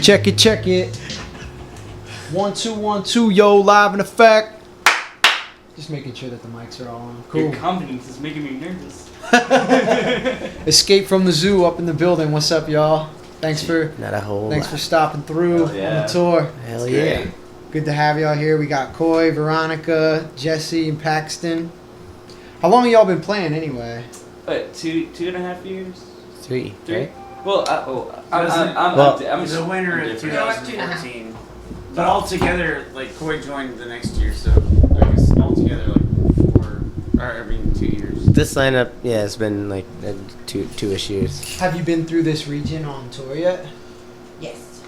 Check it. 1 2 1 2. Yo, live in effect. Just making sure that the mics are all on. Cool. Your confidence is making me nervous. Escape from the zoo up in the building. What's up, y'all? Thanks for stopping through on the tour. Hell yeah. Great. Good to have y'all here. We got Coy, Veronica, Jesse, and Paxton. How long have y'all been playing anyway? What, 2.5 years? 3, right? Well, I'm the winner of 2014. But all together, like Coy joined the next year, so I guess all together like 2 years. This lineup, yeah, it's been like two-ish years. Have you been through this region on tour yet? Yes.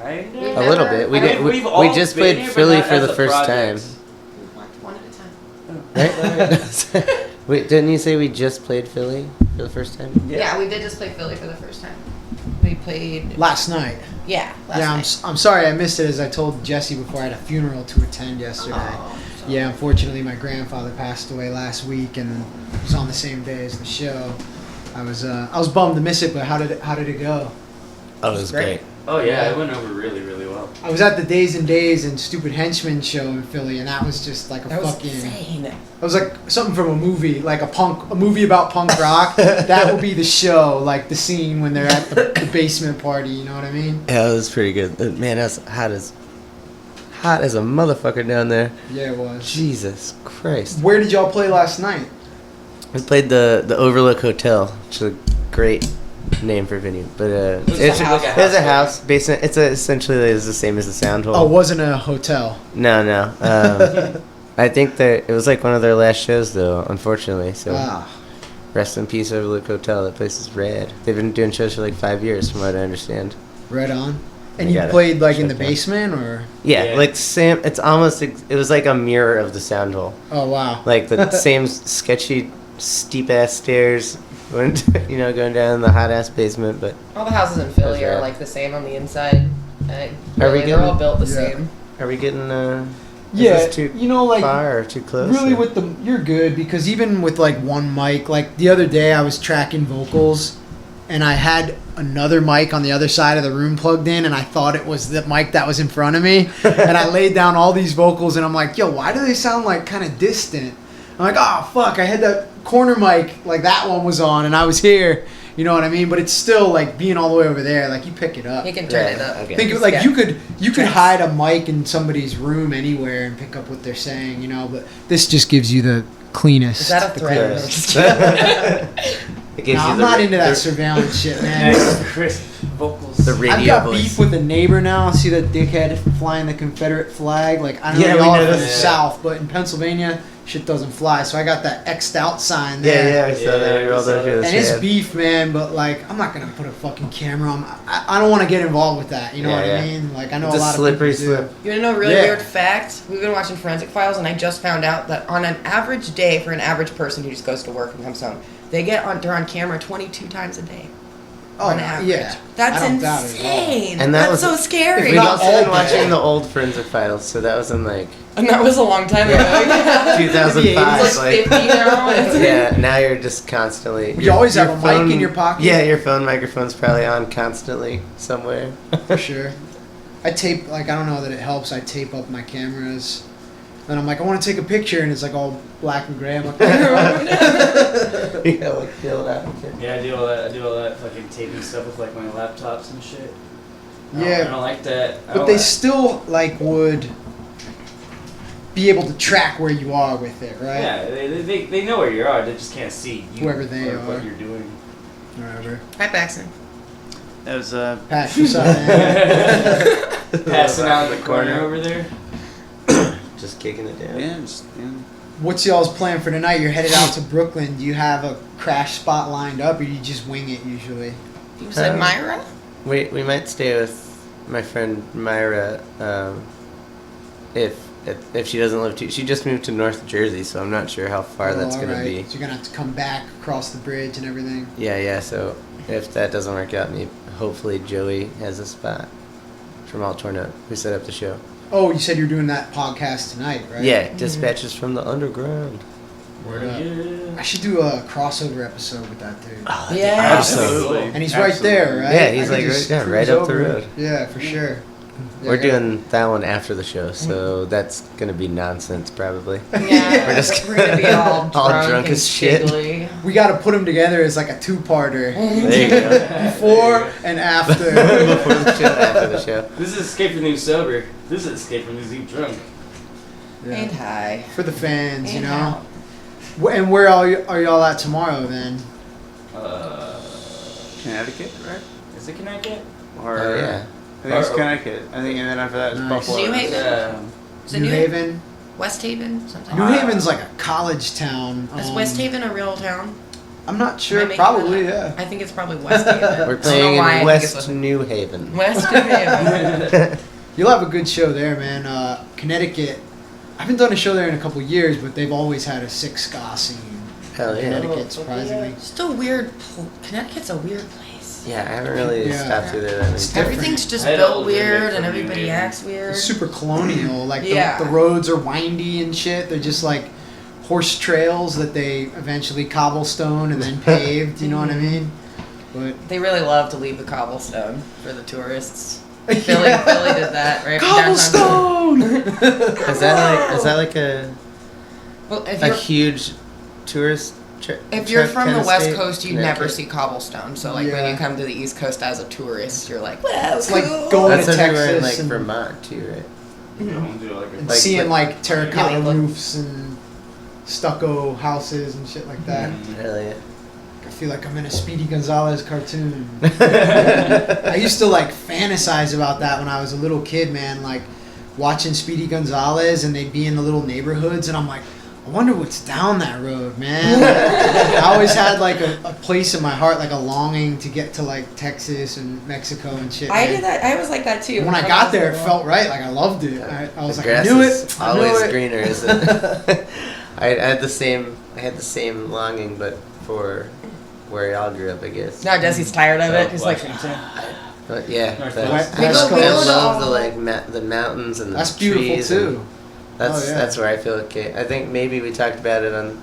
Kinda. A little bit. We just been played here, but Philly not for as the a first project. time. One at a time. Right? Wait, didn't you say we just played Philly for the first time? Yeah, we did just play Philly for the first time. We played Last night. last night. I'm sorry I missed it, as I told Jesse before. I had a funeral to attend yesterday. Oh, Yeah, unfortunately my grandfather passed away last week, and it was on the same day as the show. I was bummed to miss it, but how did it go? Oh, it was great. Oh yeah, it went over really, really well. I was at the Days N Daze and Stupid Henchman show in Philly, and that was just like That was insane. It was like something from a movie, like a movie about punk rock. That would be the show, like the scene when they're at the basement party. You know what I mean? Yeah, it was pretty good. Man, that's hot as a motherfucker down there. Yeah, it was. Jesus Christ. Where did y'all play last night? We played the Overlook Hotel, which is a great name for a venue, but it's a house basement. It's essentially is the same as the Sound Hole. Oh, it wasn't a hotel. No. I think that it was like one of their last shows, though. Unfortunately, so rest in peace, Overlook Hotel. That place is rad. They've been doing shows for like 5 years, from what I understand. Right on. And You you gotta played like in the check that. basement, or? Yeah, like Sam. It's almost. It was like a mirror of the Sound Hole. Oh wow. Like the same sketchy, steep ass stairs. Going down the hot ass basement, but All the houses in Philly That's are right. like the same on the inside. Are we They're all getting- built the Yeah. same. are we getting? Is Yeah, this too like far or too close? really or? you're good, because even with like one mic, like the other day I was tracking vocals and I had another mic on the other side of the room plugged in, and I thought it was the mic that was in front of me, and I laid down all these vocals and I'm like, yo, why do they sound like kind of distant? I'm like, oh fuck, I had that corner mic, like that one was on and I was here, you know what I mean? But it's still like being all the way over there, like you pick it up. You can turn it Yeah, up. okay. Think of, like you could hide a mic in somebody's room anywhere and pick up what they're saying, you know. But this just gives you the cleanest. Is that a the threat? clearest. It gives No, you I'm the not ra- into that the- surveillance shit, man. Nice, crisp vocals. The radio I've got voice. beef with a neighbor now. See that dickhead flying the Confederate flag? Like, I know Yeah, we y'all know are from the that. South, but in Pennsylvania, shit doesn't fly. So I got that X'd out sign there. Yeah, I saw that. Yeah, We rolled we saw over that. And it's the beef, man, but like, I'm not gonna put a fucking camera on. I don't want to get involved with that. You know Yeah, what yeah. I mean? Like, I know It's a a lot slippery of people do. slope. You want to know a really Yeah. weird fact? We've been watching Forensic Files, and I just found out that on an average day, for an average person who just goes to work and comes home, they're on camera 22 times a day. Oh, on average. yeah. That's I don't doubt it at all. insane. And that That's was- so scary. We've not also all been watching bad. the old Forensic Files, so that was in like And that was a long time ago. Yeah. 2005. It's like 50 now. Yeah, now you're just constantly. You always have a mic in your pocket? Yeah, your phone microphone's probably on constantly somewhere. For sure. I tape, like, I don't know that it helps. I tape up my cameras. And I'm like, I want to take a picture, and it's like all black and gray. I'm like, Yeah, like filled out. Yeah, I do all that fucking taping stuff with like my laptops and shit. I Yeah. don't like that. I but don't they like- still, like, would be able to track where you are with it, right? Yeah, they know where you are. They just can't see you Whoever they or are. what you're doing. Whatever. Hi, Paxton. That was Pat, what's up, man? Passing out in the corner over there. Just kicking it down. yeah. What's y'all's plan for tonight? You're headed out to Brooklyn. Do you have a crash spot lined up, or do you just wing it usually? You said Um, Myra? We might stay with my friend Myra, if she doesn't live too. She just moved to North Jersey, so I'm not sure how far that's gonna alright. be. So you're gonna have to come back across the bridge and everything. Yeah. So if that doesn't work out, hopefully Joey has a spot from All Torn Up, who set up the show. Oh, you said you're doing that podcast tonight, right? Yeah, Dispatches from the Underground. Word up. Yeah. I should do a crossover episode with that dude. Oh, that'd be Yeah. awesome. Absolutely. And he's right there, right? Yeah, he's I could like just right cruise up the over. road. Yeah, for sure. We're doing that one after the show, so that's gonna be nonsense probably. Yeah, We're just we're gonna be all drunk and as shit. giggly. We got to put them together as like a two-parter. There you go. Before and after. Before the show, after the show. This is Escape from New Sober. This is Escape from New Drunk. And Yeah. high. For the fans, you And know. out. And where are y'all at tomorrow then? Connecticut, right? Is it Connecticut? Or Oh yeah. I think it's Or- Connecticut. I think, and then after that it's Nice. Buffalo. New Haven? Yeah. Is it New Haven. West Haven? Something. New Haven's like a college town. Is West Haven a real town? I'm not Am I sure. making Probably, that up? yeah. I think it's probably West Haven. We're I playing don't know why in I think it's West New Haven. West Haven. You'll have a good show there, man. Connecticut. I haven't done a show there in a couple years, but they've always had a sick ska scene. Hell yeah. Connecticut, surprisingly. Just a weird. Connecticut's a weird place. Yeah, I haven't really Yeah. stopped through there that many It's times. different. Everything's just I had built old roommate weird, from and New everybody Haven. acts weird. It's super colonial. Like Yeah. the roads are windy and shit. They're just like horse trails that they eventually cobblestone and then paved. You know what I mean? But They really love to leave the cobblestone for the tourists. Philly did that, right? cobblestone. Is that like a Well, if a you're huge tourist trip? if you're from the West Coast, you never see cobblestone. So like when Yeah. you come to the East Coast as a tourist, you're like, wow, It's like cool. going That's to everywhere in Texas like and, Vermont too, right? Don't do like and Like- seeing like terracotta New England. roofs and stucco houses and shit like that. Really? I feel like I'm in a Speedy Gonzalez cartoon. I used to like fantasize about that when I was a little kid, man. Like watching Speedy Gonzalez, and they'd be in the little neighborhoods, and I'm like, I wonder what's down that road, man. Like, I always had like a place in my heart, like a longing to get to like Texas and Mexico and shit. I man. did that. I was like that too. And when I got there, it felt right. Like I loved it. I was The like, I grass knew is it. I knew always it. greener, isn't it? I had the same longing, but for where y'all grew up, I guess. Now Jesse's tired of it. He's like, Washington. But yeah, North that's, West. We go- West we go I Coast. to love all- the like the mountains and the That's beautiful trees and too. That's Oh, yeah. that's where I feel okay. I think maybe we talked about it on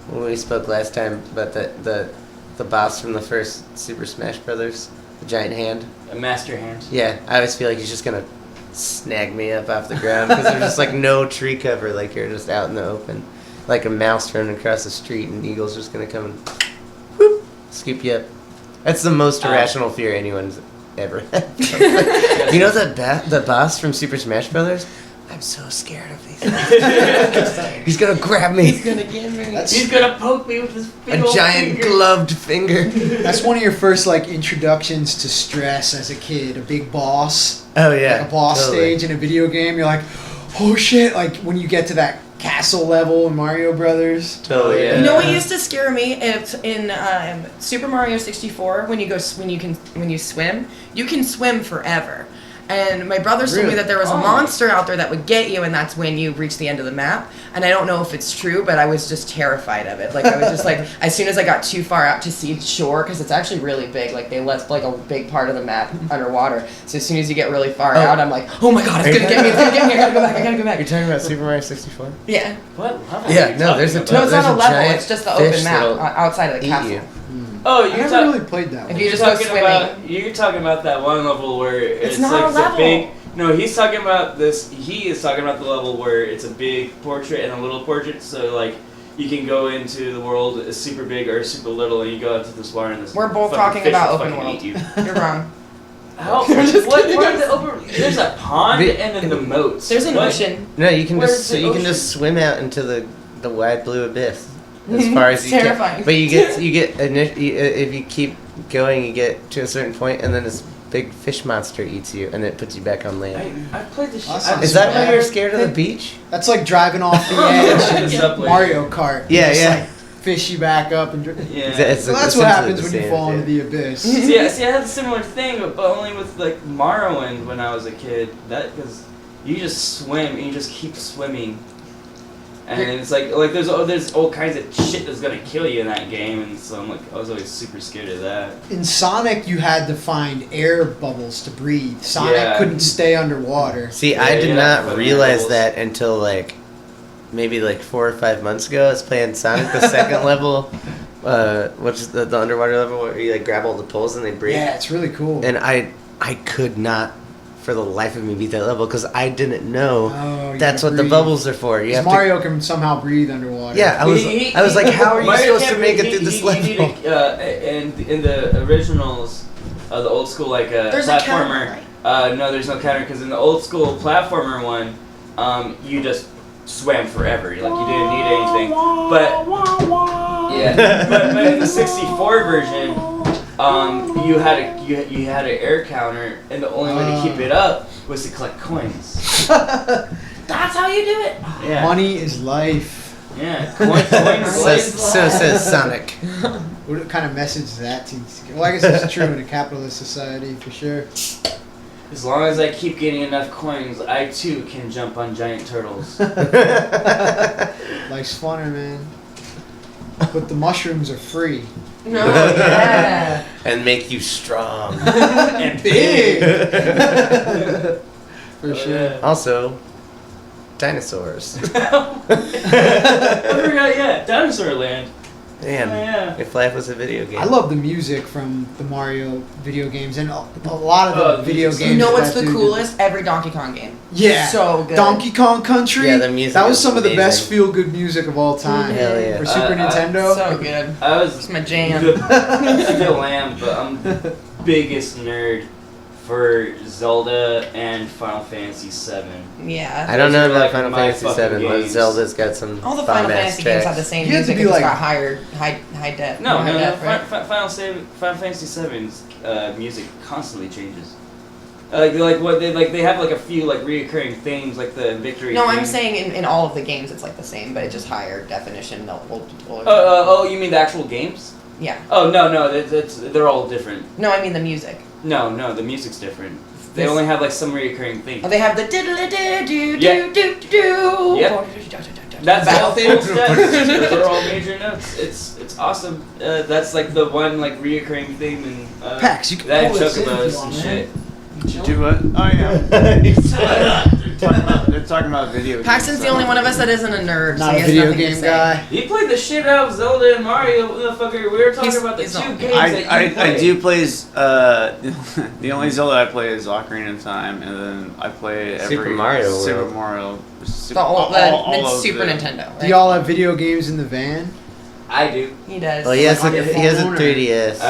when we spoke last time, but the boss from the first Super Smash Brothers, the giant hand. A master hand. Yeah, I always feel like he's just gonna snag me up off the ground because there's just like no tree cover, like you're just out in the open, like a mouse running across the street, and eagle's just gonna come and whoop, scoop you up. That's the most irrational fear anyone's ever had. You know the boss from Super Smash Brothers? I'm so scared of these things. He's gonna grab me. he's gonna get me. He's gonna poke me with his big A old giant finger. gloved finger. That's one of your first like introductions to stress as a kid. A big boss. Oh yeah. Like a boss totally. stage in a video game. You're like, oh shit! Like when you get to that castle level in Mario Brothers. Totally. Yeah. You know what used to scare me? It's in Super Mario 64 when you swim, you can swim forever. And my brother told me Really? that there was a Oh. monster out there that would get you, and that's when you reach the end of the map. And I don't know if it's true, but I was just terrified of it. Like I was just like, as soon as I got too far out to see shore, because it's actually really big. Like they left like a big part of the map underwater. So as soon as you get really far Oh. out, I'm like, oh my god, it's gonna get me! It's gonna get me! I gotta go back! I gotta go You're back! talking about Super Mario 64? Yeah. What level? Yeah, are you no, there's a talking No, about? it's There's not a a level. giant It's just the fish open map that'll outside of the eat castle. you. Oh, I you're never talking. really played that If one. you You're just go talking swimming. about. You're talking about that one level where it's not like a it's level. a big. No, he's talking about this. He is talking about the level where it's a big portrait and a little portrait. So like, you can go into the world as super big or super little, and you go into this water and this. We're both fucking talking fish about will open fucking world. eat you. You're wrong. How? I'm just what? kidding. What are the open? There's a pond Wait, and then the moats. There's an What? ocean. No, you can Where's just the you can ocean? just swim out into the wide blue abyss as far as It's you terrifying. can. But you get if you keep going, you get to a certain point, and then this big fish monster eats you, and it puts you back on land. I played this shit. Awesome. Is that why Yeah. you're scared of the beach? That's like driving off the edge It's up in later. Mario Kart. Yeah, Just, yeah. Like, fish you back up and. Yeah. So that's what happens when you fall into the abyss. See, I had a similar thing, but only with like Morrowind when I was a kid. That because you just swim and you just keep swimming, and it's like there's all kinds of shit that's gonna kill you in that game, and so I'm like I was always super scared of that. In Sonic, you had to find air bubbles to breathe. Sonic Yeah. couldn't stay underwater. See, Yeah, I did yeah, not fucking realize rebels. that until like maybe like 4 or 5 months ago. I was playing Sonic the second level, which is the underwater level where you like grab all the poles and they break. Yeah, it's really cool. And I could not, for the life of me, beat that level because I didn't know you that's gotta what the breathe. bubbles are for. You have Mario can somehow breathe underwater. Yeah, I was like, how are you Mario supposed to can't make it breathe. through this You level? need in the originals, the old school like There's a platformer. counter, right? No, there's no counter because in the old school platformer one, you just swam forever. Like you didn't need anything. But but in the 64 version, you had an air counter, and the only way to keep it up was to collect coins. That's how you do it. Yeah. Money is life. Yeah. Coins. So says Sonic. What kind of message is that to? Well, I guess it's true in a capitalist society for sure. As long as I keep getting enough coins, I too can jump on giant turtles. Life's funner, man. But the mushrooms are free. No, yeah. And make you strong. And Big. For sure. Yeah. Also, dinosaurs. I forgot, yeah, Dinosaur Land. Man, Oh, yeah. if life was a video game. I love the music from the Mario video games and a lot of the video music's- games. You know what's that the do coolest? Every Donkey Kong game. Yeah. So good. Donkey Kong Country. Yeah, the music That was is some of the best amazing. feel-good music of all time. Hell yeah. For Super Nintendo. So good. I was It's my jam. still am, but I'm the biggest nerd for Zelda and Final Fantasy VII. Yeah. I don't Those know are, about like, Final my Fantasy fucking 7, but games. Zelda's got some All the Final bomb-ass Fantasy games have the tracks. same You have to music. be It just like- got high def. No, high def, right? Final Fantasy VII's music constantly changes. Like what they have like a few like reoccurring themes like the victory. No, I'm theme. saying in all of the games it's like the same, but it's just higher definition. You mean the actual games? Yeah. Oh no, they're all different. No, I mean the music. No, the music's different. They This- only have like some reoccurring themes. Oh, they have the diddly do Yeah. do do do. Yep. That's Battle all theme. full steps. Those are all major notes. It's awesome. That's like the one like reoccurring theme in Pax, you can that pull this in if you Chocobos want, and man. shit. Did you do what? Oh yeah. They're talking about video games. Paxton's the only one of us that isn't a nerd. so Not he a has video nothing to game say. guy. He played the shit out of Zelda and Mario, motherfucker. We were talking about the he's two not- games that you I play. do play the only Zelda I play is Ocarina of Time, and then I play every Super Mario Super World. Mario. The old, the all of Super the- Nintendo. Right? Do y'all have video games in the van? I do. He does. Well, he has, Like on a, your he has a phone or- 3DS.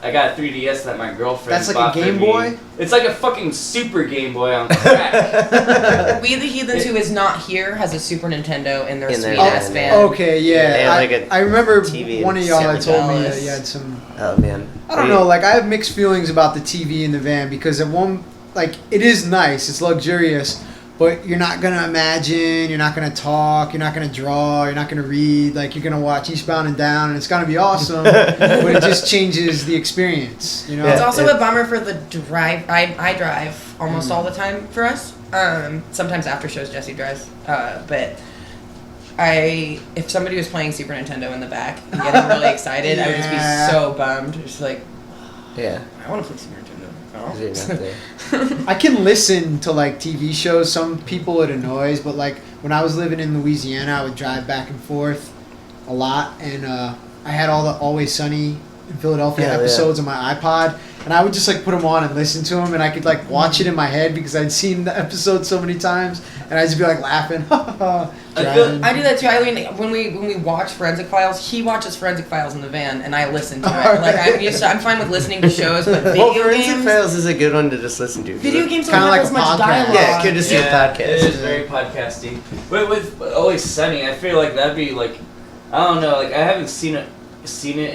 I got a 3DS that my girlfriend That's like bought a for Game me. Boy? It's like a fucking Super Game Boy on crack. We the Heathens, who is not here, has a Super Nintendo in their In their sweet ass van, van. Okay, They yeah. have like a I remember TV one of y'all had Super told me that jealous. you had some. Oh, man. I don't know. Like I have mixed feelings about the TV in the van because at one, like it is nice, it's luxurious, but you're not gonna imagine, you're not gonna talk, you're not gonna draw, you're not gonna read. Like you're gonna watch Eastbound and Down, and it's gonna be awesome, but it just changes the experience. You know. It's Yeah. also a bummer for the drive. I drive almost all the time for us. Sometimes after shows Jesse drives. But if somebody was playing Super Nintendo in the back and getting really excited, I would just be Yeah. so bummed. Just like, Yeah. I want to play Super Nintendo. You're not there. I can listen to like TV shows. Some people it annoys, but like when I was living in Louisiana, I would drive back and forth a lot, and I had all the Always Sunny in Philadelphia Hell yeah. episodes on my iPod, and I would just like put them on and listen to them, and I could like watch it in my head because I'd seen the episode so many times, and I'd just be like laughing. driving. I do that too. I mean, when we watch Forensic Files, he watches Forensic Files in the van, and I listen to it. Like I'm fine with listening to shows, but Well, video Forensic games. Files is a good one to just listen to. Video games don't Kinda have like as a much podcast. dialogue. Yeah, it could just be a podcast. It is very podcasty. With Always Sunny, I feel like that'd be like, I don't know, like I haven't seen it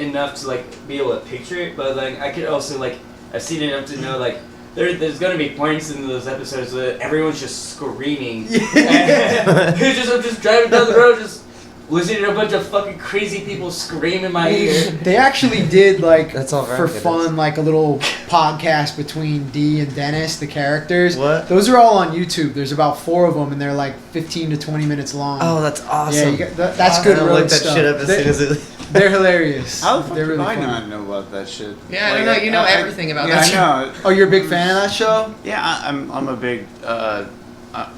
enough to like be able to picture it, but like I could also like I've seen it enough to know like there's gonna be points in those episodes where everyone's just screaming. And I'm just driving down the road, just listening to a bunch of fucking crazy people scream in my ear. They actually did like That's all for Veronica fun, does. like a little podcast between Dee and Dennis, the characters. What? Those are all on YouTube. There's about 4 of them, and they're like 15 to 20 minutes long. Oh, that's yeah, awesome. that's good I'll road look that stuff. shit up as soon as it. They're hilarious. How the fuck They're do really I funny. not know about that shit? Yeah, I don't know. You know everything about yeah, that I know. Oh, you're a big fan of that show? Yeah, I'm a big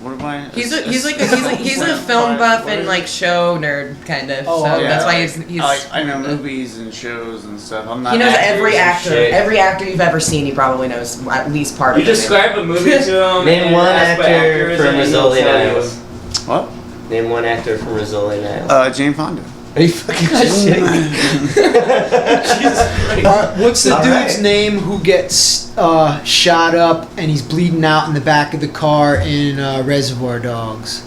What am I? He's a film buff and like show nerd kind of. Oh, so yeah. that's why he's I know movies and shows and stuff. I'm not. he knows actors every and actor. shit. Every actor you've ever seen, he probably knows at least part You of it. describe a movie to him. Name and one ask what actor actors from and he'll Rizzoli tell you. Niles. What? Name one actor from Rizzoli Niles. Jane Fonda. Are you fucking shitting me? What's the All dude's right. name who gets shot up and he's bleeding out in the back of the car in Reservoir Dogs?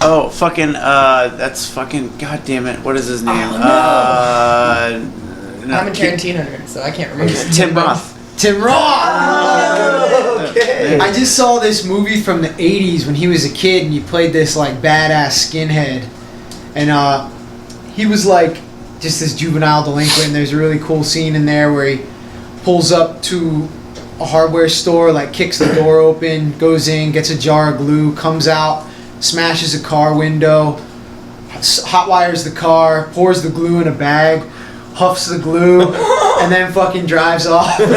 Oh, fucking, that's fucking, god damn it, what is his name? Oh, no, I'm a Tarantino nerd, so I can't remember. Tim Roth. Tim Roth! Oh, okay. I just saw this movie from the 80s when he was a kid and he played this like badass skinhead. And he was like just this juvenile delinquent, and there's a really cool scene in there where he pulls up to a hardware store, like kicks the door open, goes in, gets a jar of glue, comes out, smashes a car window, hot wires the car, pours the glue in a bag, huffs the glue, and then fucking drives off. And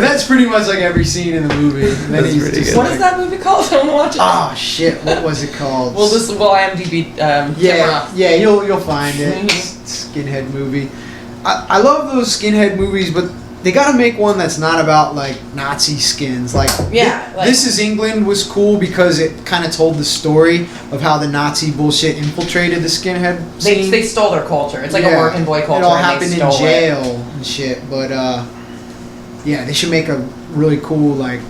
that's pretty much like every scene in the movie. And then That's he's pretty just good. What is that movie called? I want to watch it. Oh shit! What was it called? Well, IMDb. Tim yeah, Roth. yeah, you'll find it. Mhm. Skinhead movie. I love those skinhead movies, but they gotta make one that's not about like Nazi skins. Like, Yeah, like- This Is England was cool because it kind of told the story of how the Nazi bullshit infiltrated the skinhead scene. They stole their culture. It's like a working boy culture. It all and happened they in stole jail and shit. But yeah, they should make a really cool like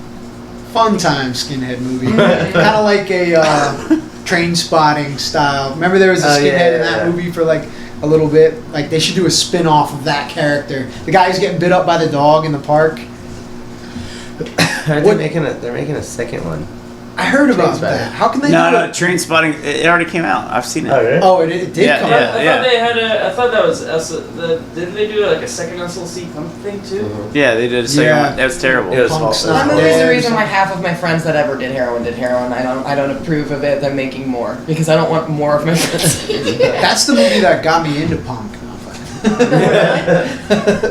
fun time skinhead movie, kind of like a Train Spotting style. Remember there was a Oh, skinhead yeah, in that yeah. movie for like a little bit. Like they should do a spin-off of that character. The guy who's getting bit up by the dog in the park. They're What- making a second one. I heard about Trainspotting. that. How can they No, do no, it? Train Spotting, it already came out. I've seen it. Oh, really? Oh, it did Yeah, come yeah. out. I thought they had a. I thought that was. Didn't they do like a second SLC punk thing too? Yeah, they did a second Yeah. one. That was terrible. It was Punk's false. not That movie's dead. the reason why half of my friends that ever did heroin. I don't approve of it. Them making more because I don't want more of my friends. That's the movie that got me into punk.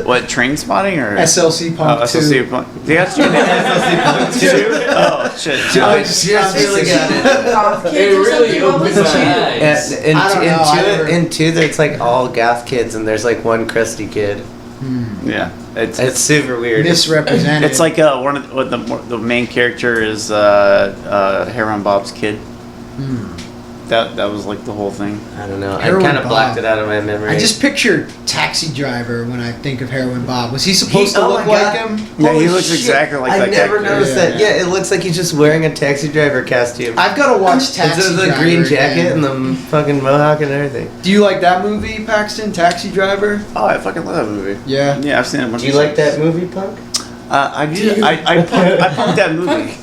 What, Train Spotting or? SLC Punk Oh, 2. SLC Punk. They got two names. SLC Punk 2? Oh, shit. I just really got it. Goth It kids or really something, what opened was my it? eyes. In I don't know, I never- two, there's like all goth kids, and there's like one crusty kid. Yeah. It's super weird. Misrepresented. It's like one of the main character is Heron Bob's kid. That was like the whole thing. I don't know. I Heroin kind of blocked Bob. it out of my memory. I just picture Taxi Driver when I think of Heroin Bob. Was he supposed to oh look my like God. him? Yeah, he Holy looks shit. exactly like I that never character. noticed Yeah. that. Yeah, it looks like he's just wearing a taxi driver costume. I've got to watch Taxi Instead of the Driver green jacket again. and the fucking mohawk and everything. Do you like that movie, Paxton? Taxi Driver? Oh, I fucking love that movie. Yeah. Yeah, I've seen it a bunch Do you of like times. that movie, Punk? I punked that movie.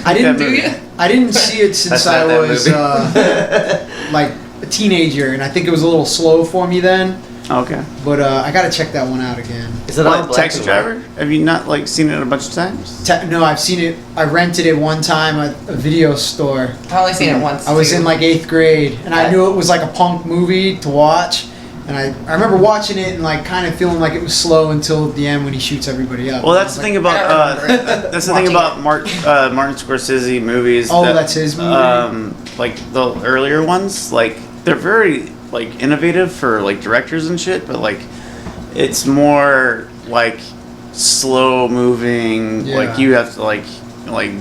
I didn't That movie. I didn't see it since That's not I that was movie. like a teenager, and I think it was a little slow for me then. Okay. But I got to check that one out again. Is it all What, black Taxi and Driver? Have you not like seen it a bunch of times? No, I've seen it. I rented it one time at a video store. I've only seen it once. I was too. in like 8th grade, and I knew it was like a punk movie to watch. And I remember watching it and like kind of feeling like it was slow until the end when he shoots everybody up. Well, And I that's was the thing like, about I don't remember that's the thing watching about Martin Scorsese movies. Oh, that's his movie? Like the earlier ones, like they're very like innovative for like directors and shit, but like it's more like slow moving. Yeah. Like you have to like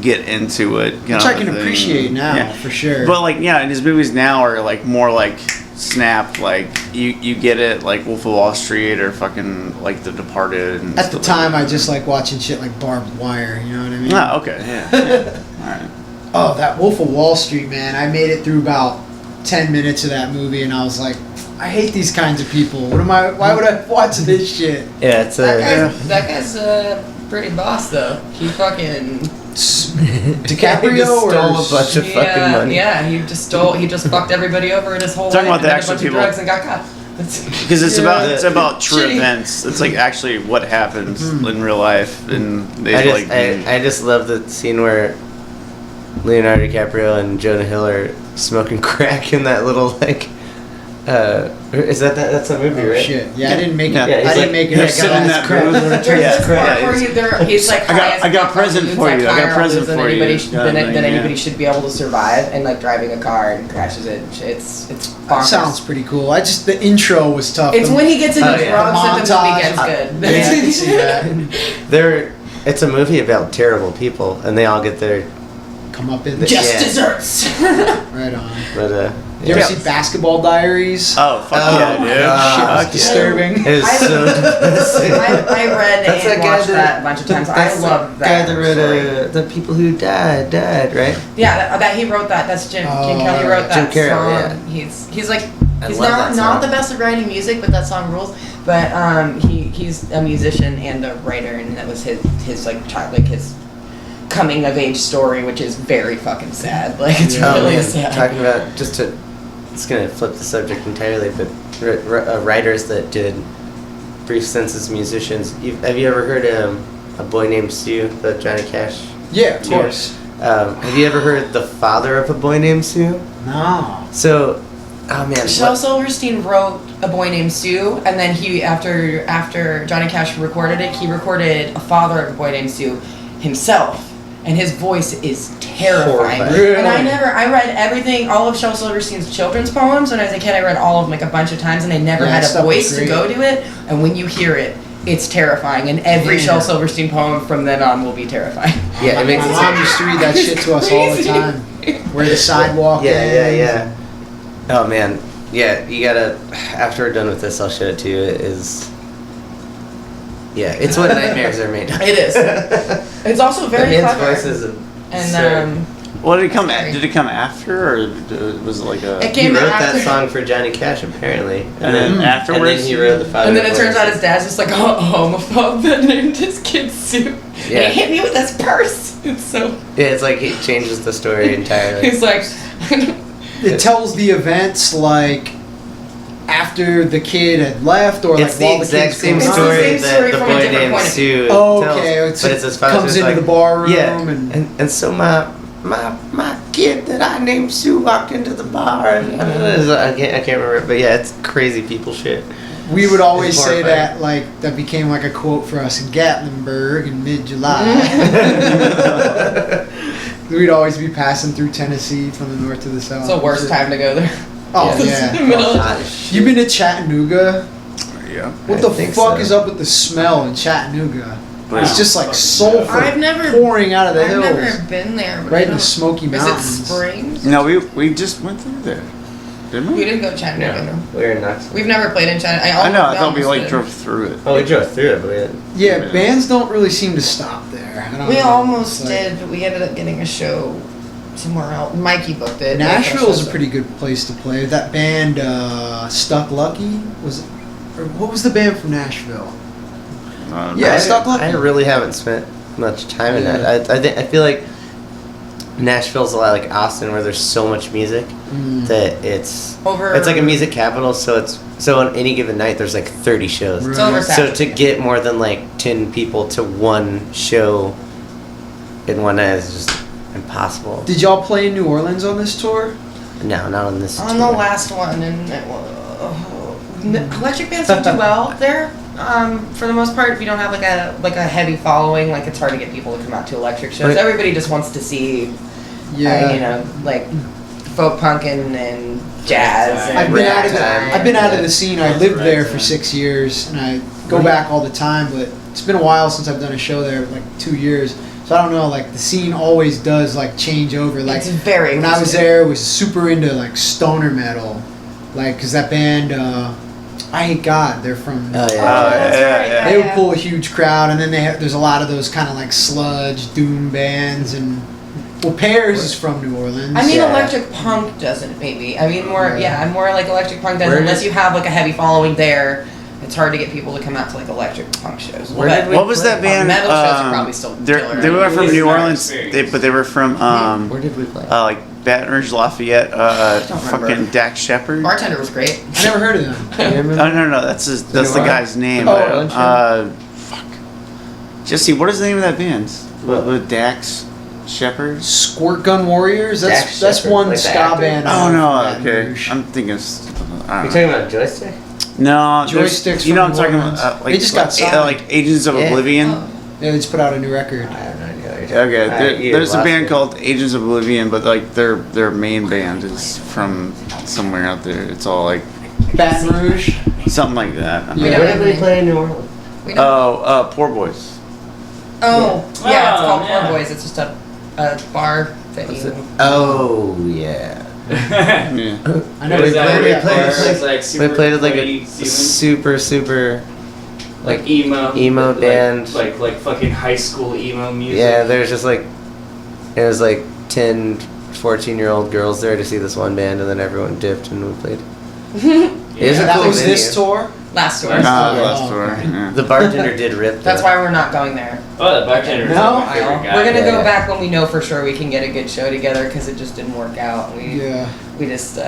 get into it. Which I can appreciate now, for sure. But like yeah, and his movies now are like more like snap, like you get it, like Wolf of Wall Street or fucking like The Departed. And At the stuff time, like I just like watching shit like Barbed Wire. You know what I mean? that. Okay, yeah. All right. Oh, that Wolf of Wall Street, man! I made it through about 10 minutes of that movie, and I was like, I hate these kinds of people. Why would I watch this shit? Yeah, it's That guy's pretty boss though. He fucking DiCaprio He just or stole a bunch of fucking money. Yeah, he just fucked everybody over in his whole Talking life. about the and did a actual bunch people. of drugs and got caught. Because it's Yeah. about true Shitty. events. It's like actually what happens in real life, and they I just love the scene where Leonardo DiCaprio and Jonah Hill are smoking crack in that little like Is that's a movie, Oh right? shit! Yeah, I didn't make Yeah. it. Yeah, he's I didn't like- make it. yeah, I sit got in that that crap. booth. There's Yeah, this part yeah, where he's like, I got a present for you. I got a present for you. Then anybody should be able to survive, and like driving a car and crashes it. It's That bonkers. sounds pretty cool. The intro was tough. It's when he gets into Oh, yeah. drugs that the movie Montage. gets Yeah, I good. can see that. It's a movie about terrible people, and they all get their. Come up in. Just Yeah. desserts. Right on. But You ever yeah. see Basketball Diaries? Oh, fuck Oh, yeah, dude. God. Shit was Fuck yeah. disturbing. It was so depressing. I read That's and that guy watched that a bunch of times. I that's the love that. guy that story. read The People Who Died, right? Yeah, that he wrote that. That's Jim. Jim Kelly wrote Jim that Carroll, song. yeah. He's like I he's love not that not song. the best at writing music, but that song rules. But he's a musician and a writer, and that was his like child like his coming of age story, which is very fucking sad. Like it's Oh, really man. sad. Talking about it's gonna flip the subject entirely, but writers that did brief stints as musicians. Have you ever heard A Boy Named Sue, the Johnny Cash? Yeah, of tune? course. Have you ever heard The Father of a Boy Named Sue? No. So, oh man, Shel Silverstein wrote A Boy Named Sue, and then he after Johnny Cash recorded it, he recorded A Father of a Boy Named Sue himself. And his voice is terrifying. Horrifying. Really? And I read everything, all of Shel Silverstein's children's poems. When I was a kid, I read all of them like a bunch of times, and I never Yeah, had that a stuff was voice to great. go to it. And when you hear it, it's terrifying. And every Yeah. Shel Silverstein poem from then on will be terrifying. yeah, it makes My it mom used to read that shit to us all the Crazy. time. Where the sidewalk Yeah. Oh man, yeah. You gotta. After we're done with this, I'll show it to you. It is. Yeah, it's what nightmares are made of. It is. It's also That very man's clever. voice is And Well, did it come? Sorry. Did it come after, or was it like a? It he came wrote after. that song for Johnny Cash apparently, And then afterwards, and then he wrote the Father. And then it of turns out Boys. his dad's just like a homophobe that named his kid Sue. And Yeah. he hit me with his purse. It's so. Yeah, it's like he changes the story entirely. He's like. It tells the events like after the kid had left, or It's like the while exact the same kid's It's the growing story same up. story that the from a boy different named point of Sue Oh, tells, okay. but it's his father comes who's into like, the bar room yeah, and and so my kid that I named Sue walked into the bar and I can't remember, but yeah, it's crazy people shit. we would always It's say horrifying. that like that became like a quote for us in Gatlinburg in mid-July. We'd always be passing through Tennessee from the north to the south. It's the worst time to go there. Oh Yeah. yeah. Middle of- Hot as shit. You been to Chattanooga? Yeah. What I the think fuck so. is up with the smell in Chattanooga? But It's just like sulfur I've never- pouring out of the I've hills, never been there. But I right in the don't- Smoky Is it Mountains. Springs? No, we just went through there, didn't We we? didn't go to Chattanooga. No, No. we're in Knoxville. We've never played in Chattanooga. I know. I thought we almost like did. drove through it. Oh, we drove through it, but we didn't. Yeah, bands don't really seem to stop there. I don't We know. almost It's like- did, but we ended up getting a show somewhere else. Mikey booked it. Nashville's a pretty good place to play. That band, Stuck Lucky, was, or what was the band from Nashville? Yeah, I, Stuck Lucky. I really haven't spent much time in Yeah. that. I feel like Nashville's a lot like Austin, where there's so much music that it's like a music capital. So on any given night, there's like 30 shows. It's over So to get more than like 10 people to one show in one night is just impossible. Did y'all play in New Orleans on this tour? No, not on this. On tour. the last one, and electric bands don't do well there. For the most part, if you don't have like a heavy following, like it's hard to get people to come out to electric shows. But- Everybody just wants to see, like folk punk and jazz. And I've been out of the, Ragtime. I've been out of the scene. I lived there for Ragtime. 6 years, and I go back all the time. But it's been a while since I've done a show there, like 2 years. So I don't know. Like the scene always does like change over. Like it's very. when I was there, it was super into like stoner metal, like because that band, I Hate God, they're from. Oh, yeah. that's yeah, right, yeah. They would pull a huge crowd, and then there's a lot of those kind of like sludge doom bands, and well, Pears is from New Orleans. I mean, Yeah. electric punk doesn't maybe. I mean, more Yeah. more like electric punk does. Where Unless did- you have like a heavy following there, it's hard to get people to come out to like electric punk shows. Where But- did we What was that play? band? Metal shows are probably still They killer. were from It was New our Orleans, experience. but they were from Where did we play? like Baton Rouge, Lafayette. don't remember. Fucking Dax Shepard. Bartender was great. I never heard of them. Do you remember? Oh no, that's the New Orleans? guy's name. Oh, Fuck. Jesse, what is the name of that band? With Dax Shepard? Squirt Gun Warriors. That's Dax Shepard, one like the ska actor? band. Oh out of no, Baton okay. Rouge. I'm thinking. I You don't know. talking about joystick? No, Joysticks you know what I'm from talking New about? Orleans. Like, They just got signed. like Agents of Yeah. Oblivion. Oh. Yeah, they just put out a new record. I have no idea. what you're talking Okay, about. there's a Lost band me. called Agents of Oblivion, but like their main band is from somewhere out there. It's all like Baton Rouge. something like that. Yeah. Where did they play in New Orleans? We don't- Oh, Poor Boys. Oh, yeah, it's Oh, called yeah. Poor Boys. It's just a bar venue. Oh yeah. Yeah. I never Is that played where it. they played- play? It's like We super played with like whitey a ceiling? super like emo emo band. like fucking high school emo music. yeah. There's just like it was like 10, 14-year-old girls there to see this one band, and then everyone dipped and we played. It was a That cool was this venue. tour. Last tour. Ah, Yeah. last Oh, tour. okay. Yeah. The bartender did rip. That's though. why we're not going there. Oh, the bartender is No? my favorite guy. We're gonna Yeah. go back when we know for sure we can get a good show together because it just didn't work out. Yeah. We just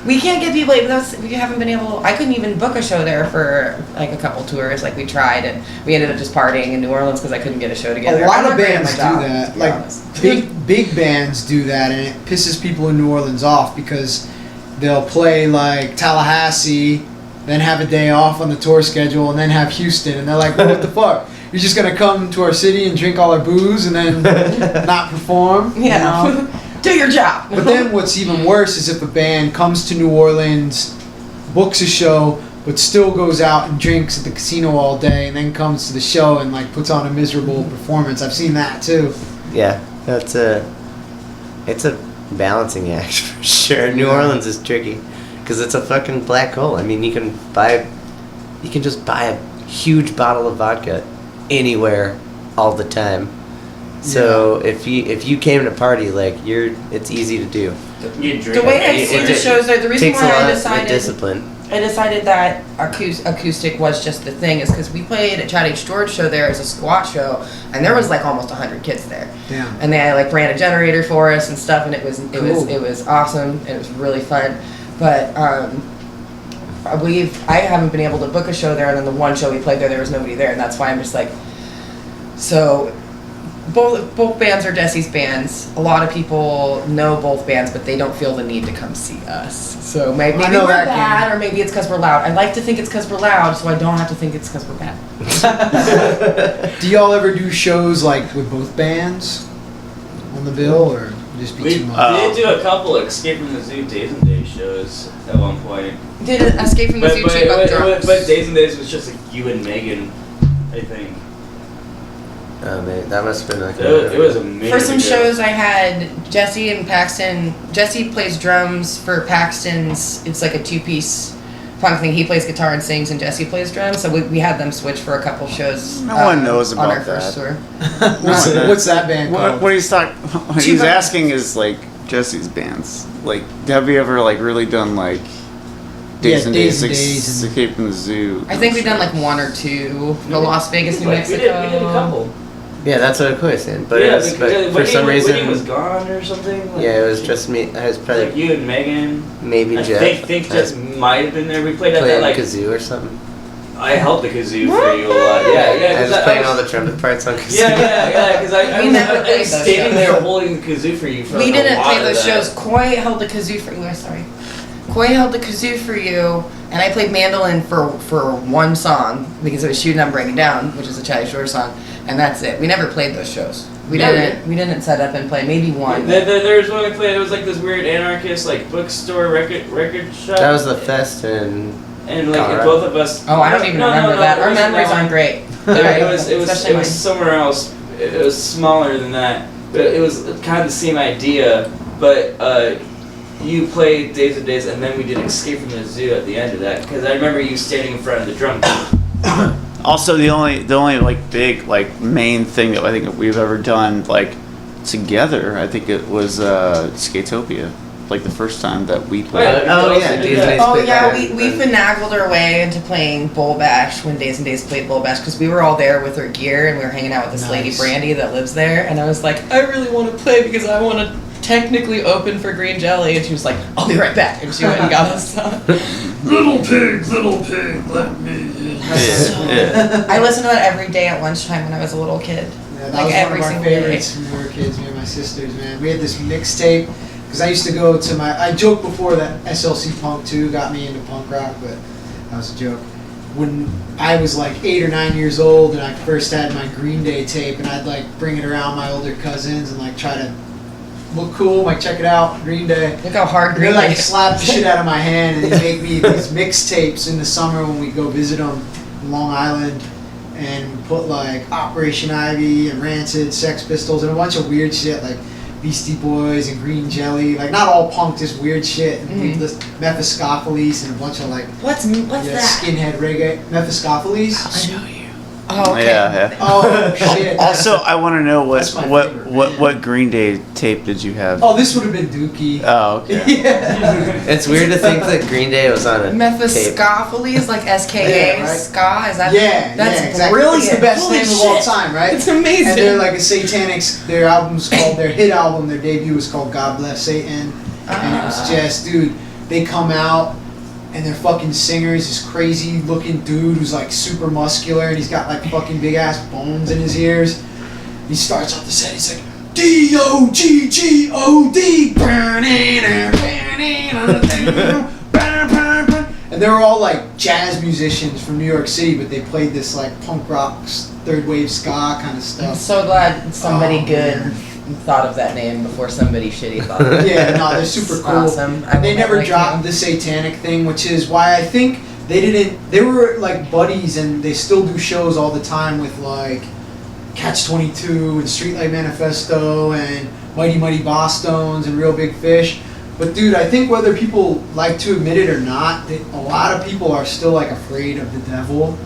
we can't get people. We haven't been able. I couldn't even book a show there for like a couple tours. Like we tried and we ended up just partying in New Orleans because I couldn't get a show together. A lot I'm of not great at bands my job, do that. to be Like honest. big bands do that, and it pisses people in New Orleans off because they'll play like Tallahassee, then have a day off on the tour schedule, and then have Houston, and they're like, well, "What the fuck? You're just gonna come to our city and drink all our booze and then not perform?" you Yeah. know? Do your job. But then what's even worse is if a band comes to New Orleans, books a show, but still goes out and drinks at the casino all day, and then comes to the show and like puts on a miserable performance. I've seen that too. Yeah, it's a balancing act for sure. New Yeah. Orleans is tricky because it's a fucking black hole. I mean, you can just buy a huge bottle of vodka anywhere all the time. So if you came to party, like it's easy to do. You drink. The way I It- see it the shows, the reason Takes a why lot I of decided discipline. that acoustic was just the thing is because we played at Chad H. George show there as a squat show, and there was like almost 100 kids there. Damn. And they like ran a generator for us and stuff, and it was Cool. awesome. It was really fun, but I haven't been able to book a show there, and then the one show we played there was nobody there, and that's why I'm just like, so. Both bands are Jesse's bands. A lot of people know both bands, but they don't feel the need to come see us. So maybe I know we're that bad, game. or maybe it's because we're loud. I like to think it's because we're loud, so I don't have to think it's because we're bad. Do y'all ever do shows like with both bands on the bill, or just be We too much? did do a couple Escape from the Zoo Days N Daze shows at one point. Did an Escape from the Zoo cheap up drums. but Days N Daze was just like you and Megan, I think. Oh man, that must have been like It was amazing. For some shows, I had Jesse and Paxton. Jesse plays drums for Paxton's. It's like a two-piece punk thing. He plays guitar and sings, and Jesse plays drums. So we had them switch for a couple shows. No one knows on our about first that. tour. What's that band called? What he's talking, what Two he's bands. asking is like Jesse's bands. Like, have you ever like really done like Days and Days Daze, N Daze and- Escape from the Zoo? I think we've done like one or two. The Las Vegas, New Like, Mexico. we did a couple. Yeah, that's what Chloe said. But, yeah, it was, but because for some reason, Whitney was gone or something. Like, yeah, it was just me. I was like probably you and Megan. maybe I Jeff. think I was Jeff might have been there. We played at that playing like kazoo or something. I held the kazoo for you a lot. Yeah, I 'cause was playing was- all the trumpet parts on kazoo. Yeah, because I We was, never I played was those standing shows. there holding the kazoo for you for We like, a didn't lot play of those that. shows. Coy held the kazoo for you. Sorry. Coy held the kazoo for you, and I played mandolin for one song because it was "Shooting, I'm Breaking Down," which is a Chatty Shore song, and that's it. We never played those shows. We didn't set up and play. Maybe one. There was one we played. It was like this weird anarchist like bookstore record shop. That was the fest and And like Colorado. both of us. Oh, I don't even remember that. Our memories aren't great. It was Especially mine. somewhere else. It was smaller than that, but it was kind of the same idea. But you played Days N Daze, and then we did Escape from the Zoo at the end of that because I remember you standing in front of the drum kit. Also, the only like big like main thing that I think we've ever done like together, I think it was Skatopia. Like the first time that we played. oh yeah, Days and Daze Oh played yeah, there. we finagled our way into playing Bull Bash when Days N Daze played Bull Bash because we were all there with our gear and we were hanging out with this lady Nice. Brandy that lives there, and I was like, I really want to play because I want to technically open for Green Jelly, and she was like, I'll be right back, and she went and got us. Little pig, let me. I listened to that every day at lunchtime when I was a little kid. Yeah, that Like was every one of our single day. favorites when we were kids, me and my sisters, man. We had this mixtape Because I used to go to I joked before that SLC Punk 2 got me into punk rock, but that was a joke. When I was like 8 or 9 years old and I first had my Green Day tape, and I'd like bring it around my older cousins and like try to look cool, like check it out, Green Day. Look how hard And Green they like Day. slap the shit out of my hand and they make me these mixtapes in the summer when we go visit them in Long Island, and we put like Operation Ivy and Rancid, Sex Pistols, and a bunch of weird shit like Beastie Boys and Green Jelly, like not all punk, just weird shit. And we list Mephistopheles and a bunch of like What's that? skinhead reggae. Mephistopheles. I'll show you. Oh, okay. Yeah. Oh shit. Also, I want to know That's my favorite band. what Green Day tape did you have? Oh, this would have been Dookie. Oh, okay. Yeah. It's weird to think that Green Day was on a tape. Mephistopheles, like SKA, Yeah, right. ska. Is that? Yeah, That's yeah, exactly. brilliant. It's the best Holy name of all shit. time, right? It's amazing. And they're like a satanic. Their album's called their hit album. Their debut was called God Bless Satan, and it was just, dude. They come out, and their fucking singer is this crazy looking dude who's like super muscular, and he's got like fucking big ass bones in his ears. He starts off the set. He's like D-O-G-G-O-D, and they were all like jazz musicians from New York City, but they played this like punk rock, third wave ska kind of I'm stuff. so glad somebody Oh, good man. thought of that name before somebody shitty thought of it. Yeah, no, they're super It's cool. awesome. I They will never like dropped them. the satanic thing, which is why I think they didn't. They were like buddies, and they still do shows all the time with like Catch 22 and Streetlight Manifesto and Mighty Mighty Bosstones and Real Big Fish. But dude, I think whether people like to admit it or not, a lot of people are still like afraid of the devil.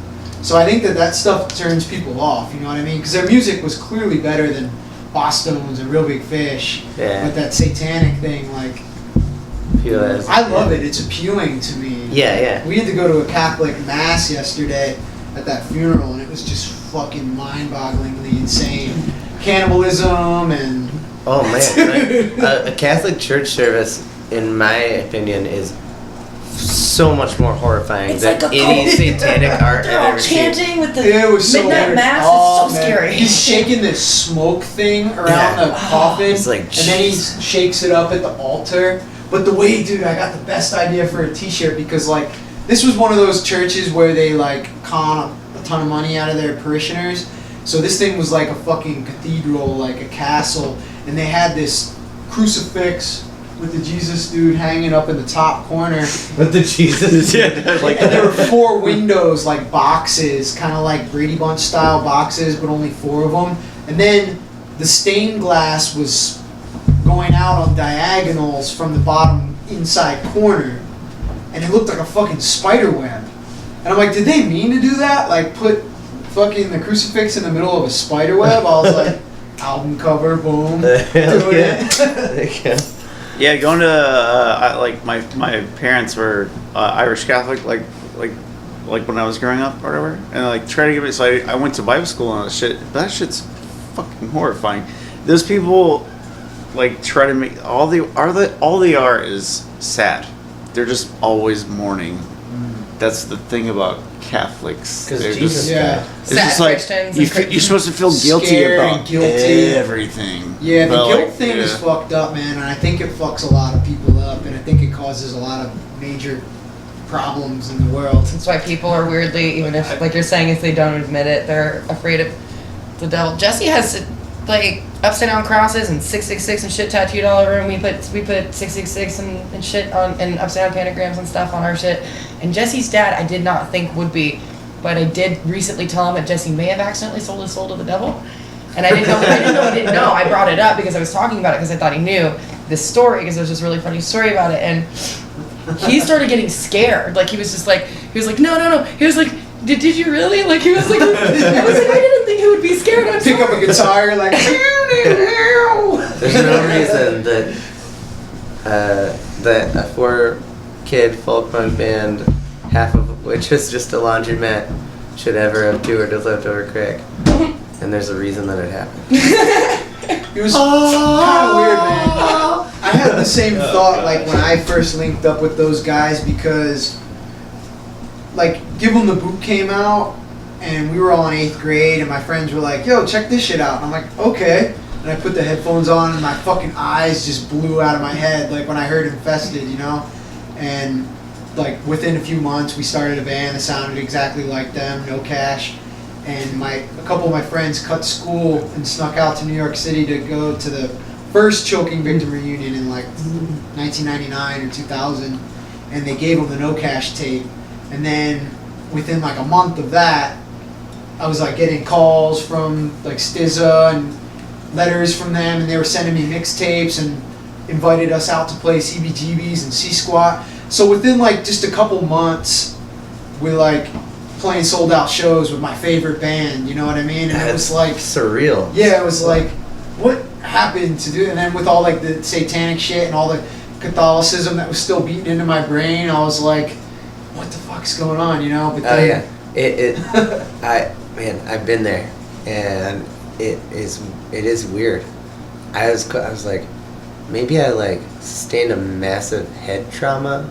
So I think that stuff turns people off. You know what I mean? Because their music was clearly better than Bosstones and Real Big Fish. Yeah. But that satanic thing, like, Feel as- I love it. It's appealing to me. Yeah, yeah. We had to go to a Catholic mass yesterday at that funeral, and it was just fucking mind-bogglingly insane. Cannibalism and Oh man, a Catholic church service, in my opinion, is so much more horrifying It's than like a any cult. satanic art They're I've all ever seen. chanting with the it was so midnight weird. mass. Oh, It's so man. scary. He's shaking this smoke thing around Yeah. the coffin, It's like, and then he shakes it up at the altar. But the way, dude, I got the best idea for a T-shirt, because like this was one of those churches where they like con a ton of money out of their parishioners. So this thing was like a fucking cathedral, like a castle, and they had this crucifix with the Jesus dude hanging up in the top corner. With the Jesus. like And there were 4 windows, like boxes, kind of like Brady Bunch style boxes, but only 4 of them. And then the stained glass was going out on diagonals from the bottom inside corner, and it looked like a fucking spider web. And I'm like, did they mean to do that? Like put fucking the crucifix in the middle of a spider web? I was like, album cover, boom. Doing it. Yeah, going to like my parents were Irish Catholic, like when I was growing up or whatever, and like try to give it. So I went to Bible school and all that shit. But that shit's fucking horrifying. Those people like try to make all they are is sad. They're just always mourning. That's the thing about Catholics. Because They're Jesus just, yeah. died. it's Sad just like Christians you, and you're supposed to feel guilty Scared about and guilty. everything. Yeah, the But, guilt like, thing is yeah. fucked up, man, and I think it fucks a lot of people up, and I think it causes a lot of major problems in the world. That's why people are weirdly, even if, like you're saying, if they don't admit it, they're afraid of the devil. Jesse has like upside down crosses and 666 and shit tattooed all over him. We put 666 and shit on, and upside down pentagrams and stuff on our shit. And Jesse's dad, I did not think would be, but I did recently tell him that Jesse may have accidentally sold his soul to the devil. And I didn't know he didn't know. I brought it up because I was talking about it because I thought he knew this story, because there was this really funny story about it. And he started getting scared. Like he was like, no. He was like, did you really? Like he was like, I didn't think he would be scared. I'm Pick up sorry. a guitar, like. There's no reason that a 4-kid folk punk band, half of which is just a laundromat, should ever have toured with Leftover Crack. And there's a reason that it happened. It was kind of weird, man. I had the same thought like when I first linked up with those guys, because like Give 'Em the Boot came out and we were all in 8th grade and my friends were like, yo, check this shit out. And I'm like, okay. And And I put the headphones on, and my fucking eyes just blew out of my head, like when I heard Infested, you know? And like within a few months, we started a band that sounded exactly like them, No Cash. And a couple of my friends cut school and snuck out to New York City to go to the first Choking Victim reunion in like 1999 or 2000. And they gave them the No Cash tape. And then within like a month of that, I was like getting calls from like SZA and letters from them, and they were sending me mixtapes and invited us out to play CBGBs and C-Squat. So within like just a couple months, we're like playing sold out shows with my favorite band, you know what I mean? And it was like surreal. Yeah, it was like, what happened to do? And then with all like the satanic shit and all the Catholicism that was still beating into my brain, I was like, what the fuck's going on, you know? But then, I've been there, and it is weird. I was like, maybe I like sustained a massive head trauma,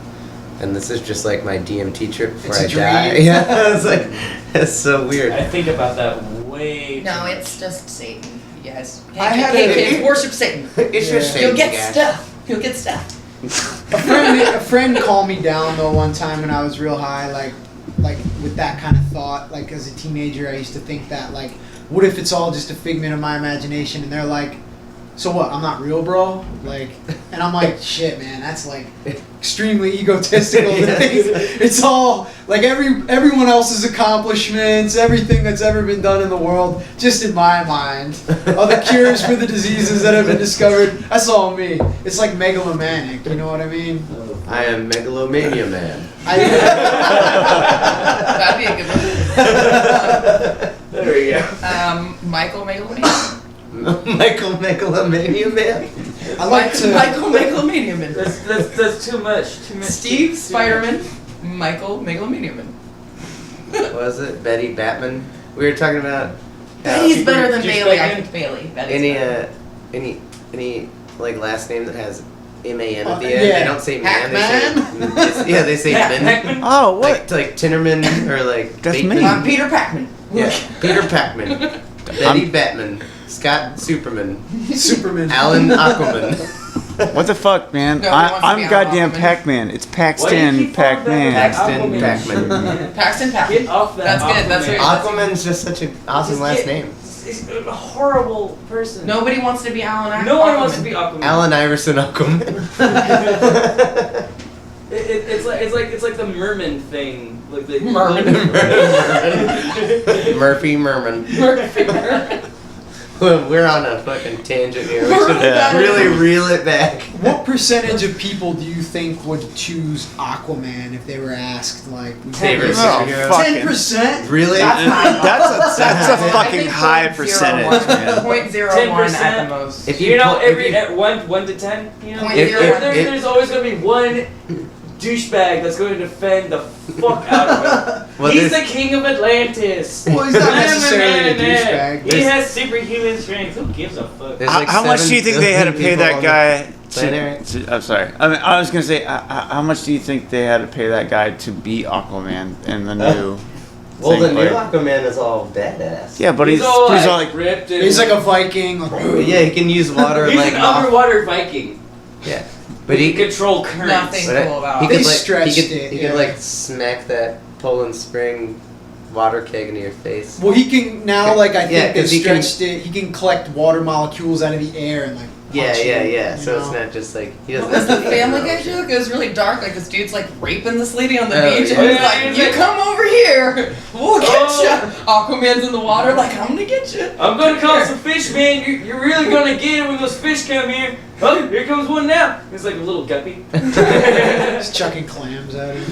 and this is just like my DMT trip before I die. Yeah, it's like, it's so weird. I think about that way. No, it's just Satan, you guys. Hey, kids, worship Satan. It's just You'll Satan, get guys. stuff. You'll get stuff. a friend calmed me down though one time when I was real high, like with that kind of thought. Like as a teenager, I used to think that like, what if it's all just a figment of my imagination? And they're like, so what? I'm not real, bro. Like, and I'm like, shit, man. That's like extremely egotistical. To think it's all like everyone else's accomplishments, everything that's ever been done in the world, just in my mind. All the cures for the diseases that have been discovered. That's all me. It's like megalomaniac. You know what I mean? I am Megalomania Man. That'd be a good one. There we go. Michael Megalomania. Michael Megalomania Man. I like to. Michael Megalomania Man. That's too much. Steve Spider-Man. Michael Megalomania Man. What was it? Betty Batman. We were talking about. Betty's better than Just Bailey. I Batman? think Bailey. Betty's better. Any like last name that has M-A-N at the end? Yeah. They don't say man. Pac-Man? They say Yeah, men. Pac-Man? Oh, what? Like Tinnerman or like That's Bateman. me. I'm Peter Pac-Man. Yeah, Peter Pac-Man, Betty Batman, Scott Superman, Superman. Alan Aquaman, What the fuck, man? No, he wants to be I'm Alan goddamn Aquaman. Pac-Man. It's Why do you Paxton keep calling Pac-Man. that Paxton Aquaman Pac-Man. shit? Paxton Pac-Man. Get off that. That's good, that's Aquaman. right. Aquaman's just such an awesome Just last get- name. He's a horrible person. Nobody wants to be Alan Aquaman. No one wants to be Aquaman. Alan Iverson Aquaman. It's like the merman thing. Like the Merman. Murphy Merman. We're on a fucking tangent here. We should Yeah. really reel it back. What percentage of people do you think would choose Aquaman if they were asked, like, Favorite Oh, superhero. fuck. 10%? Really? That's high. That's a I fucking think high 0.01. percentage, man. 0.01 at the most. If You know, pull- every if you- at 1 to 10, you know, Point If- zero if- one. there's always gonna be one douchebag that's going to defend the fuck out of it. Well, He's there's- the king of Atlantis. Well, he's not necessarily a douchebag. He has superhuman strength. Who gives a fuck? There's like How much do you 7 think they had to billion pay people that on the guy? planet? I'm sorry. I mean, I was gonna say, how much do you think they had to pay that guy to be Aquaman in the new? Well, thing, the new like- Aquaman is all badass. Yeah, but he's he's all all like like, ripped. And He's like a Viking. Like, Yeah, he can use water he's like an off- underwater Viking. Yeah, but He he can control currents. Nothing. But cool about he it. could They like stretched he could, it, he yeah. could like smack that Poland Spring water keg into your face. well, he can now, like, I Yeah, think they 'cause he can- stretched it. He can collect water molecules out of the air and, like, Yeah, punch yeah, you, yeah. you So it's know? not just like he doesn't. What was the have to be Family in the Guy ocean. joke? It was really dark. Like this dude's like raping this lady on the Oh, beach, yeah. and he's Yeah, like, he's "You like- come over here, we'll get Oh. you." Aquaman's in the water, like, "I'm gonna get you." I'm gonna call some fish, man. You're really gonna get it when those fish come here. Oh, here comes one now. It's like a little guppy. Just chucking clams at him.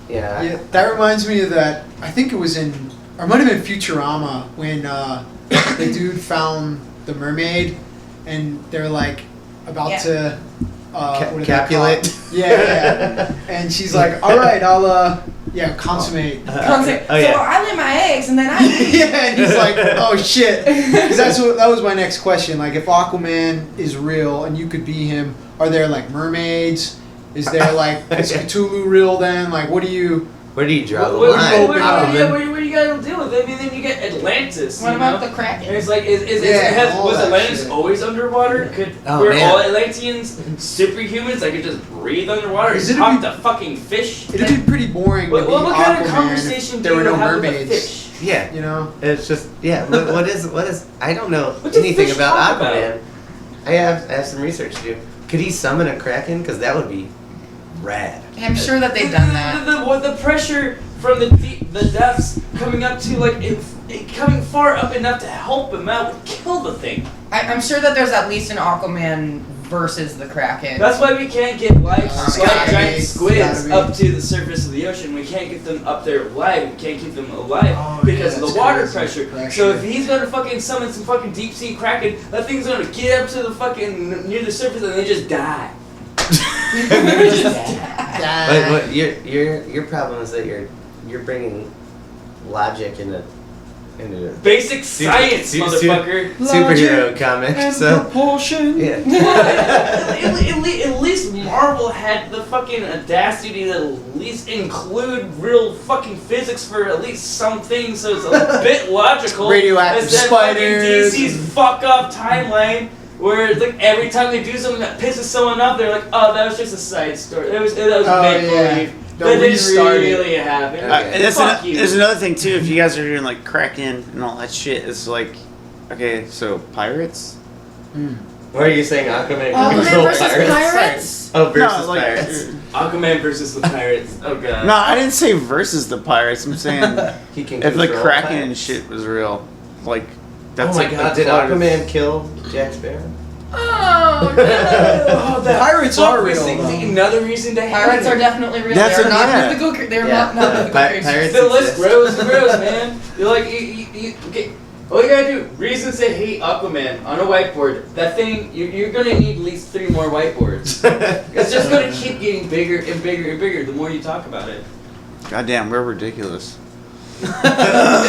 Yeah. Yeah, that reminds me of that. I think it was in, or it might have been Futurama, when the dude found the mermaid, and they're like about Yeah. to what do they Capulet. call it? Yeah, and she's like, "All right, I'll consummate." Concept. Oh, yeah. So I lay my eggs, and then I. Yeah, and he's like, "Oh shit," because that was my next question. Like, if Aquaman is real and you could be him, are there like mermaids? Is there like is Cthulhu real then? Like, what do you? Where do you draw the What- line? what- Aquaman? Where do you gotta deal with it. I mean, then you get Atlantis. What you about know? the Kraken? And it's like, all was that Atlantis shit. always underwater? Were man. all Atlanteans superhumans that could just breathe underwater and Is it talk a- to fucking fish? It'd be pretty boring to be What kind of Aquaman conversation if do there were you no have with a mermaids. fish? Yeah. You know? It's just what is I don't know What do anything fish about talk about? Aquaman. I have some research to do. Could he summon a kraken? Because that would be rad. I'm sure that they've done that. The pressure from the depths coming up to like coming far up enough to help him out would kill the thing. I'm sure that there's at least an Aquaman versus the Kraken. That's why we can't get live It's like gotta giant be. squids It's gotta be. up to the surface of the ocean. We can't get them up there alive. We can't keep them alive Oh, because yeah, of the that's water crazy. pressure. So if he's gonna fucking summon some fucking deep sea kraken, that thing's gonna get up to the fucking near the surface and they just die. They just die. But your problem is that you're bringing logic into Basic science, motherfucker. superhero comics. So propulsion. yeah. At least Marvel had the fucking audacity to at least include real fucking physics for at least some things, so it's a bit logical. Radioactive Instead of spiders. fucking DC's fuck off timeline, where it's like every time they do something that pisses someone off, they're like, "Oh, that was just a side story. That was Oh, make yeah. believe. They'll That restart it. didn't really happen." Okay. Fuck you. There's another thing too. If you guys are doing like Kraken and all that shit, it's like, okay, so pirates. What are you saying, Aquaman? Aquaman control versus pirates? Oh, versus No, like, pirates. Aquaman versus the pirates. Oh god. No, I didn't say versus the pirates. I'm saying He can if the control Kraken pirates. and shit was real, like that's Oh my like god, the did plot of- Aquaman kill Jack Sparrow? Oh, no. Oh, that Pirates fuck are was real, though. another reason to hate Pirates it. are definitely real. That's They're what- not yeah. mythical. They're Yeah. not mythical Pirates creatures. The list exist. grows and grows, man. You're like, you okay. All you gotta do, reasons to hate Aquaman on a whiteboard. That thing, you're gonna need at least 3 more whiteboards. It's just gonna keep getting bigger and bigger and bigger the more you talk about it. Goddamn, we're ridiculous. This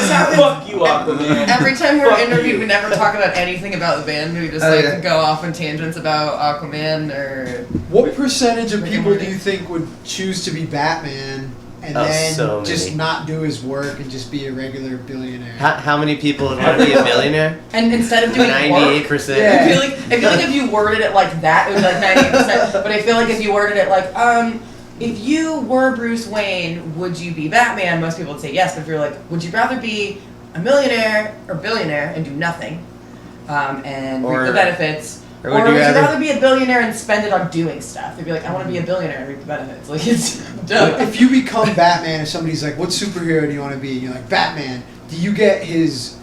happens Fuck you, Aquaman. every time we're Fuck interviewed. you. We never talk about anything about the band. We just Oh, like yeah. go off on tangents about Aquaman or. What percentage of Rick and people do Morty. you think would choose to be Batman and Oh, then so just many. not do his work and just be a regular billionaire? How many people would want to be a millionaire? And instead of doing work, 98%. Yeah. I feel like if you worded it like that, it would be like 98%. But I feel like if you worded it like, if you were Bruce Wayne, would you be Batman? Most people would say yes. But if you're like, would you rather be a millionaire or billionaire and do nothing, and reap Or- the benefits? or Or would would you you rather- rather be a billionaire and spend it on doing stuff? They'd be like, I want to be a billionaire and reap the benefits. Like, it's dumb. If you become Batman, if somebody's like, "What superhero do you want to be?" and you're like, "Batman," do you get his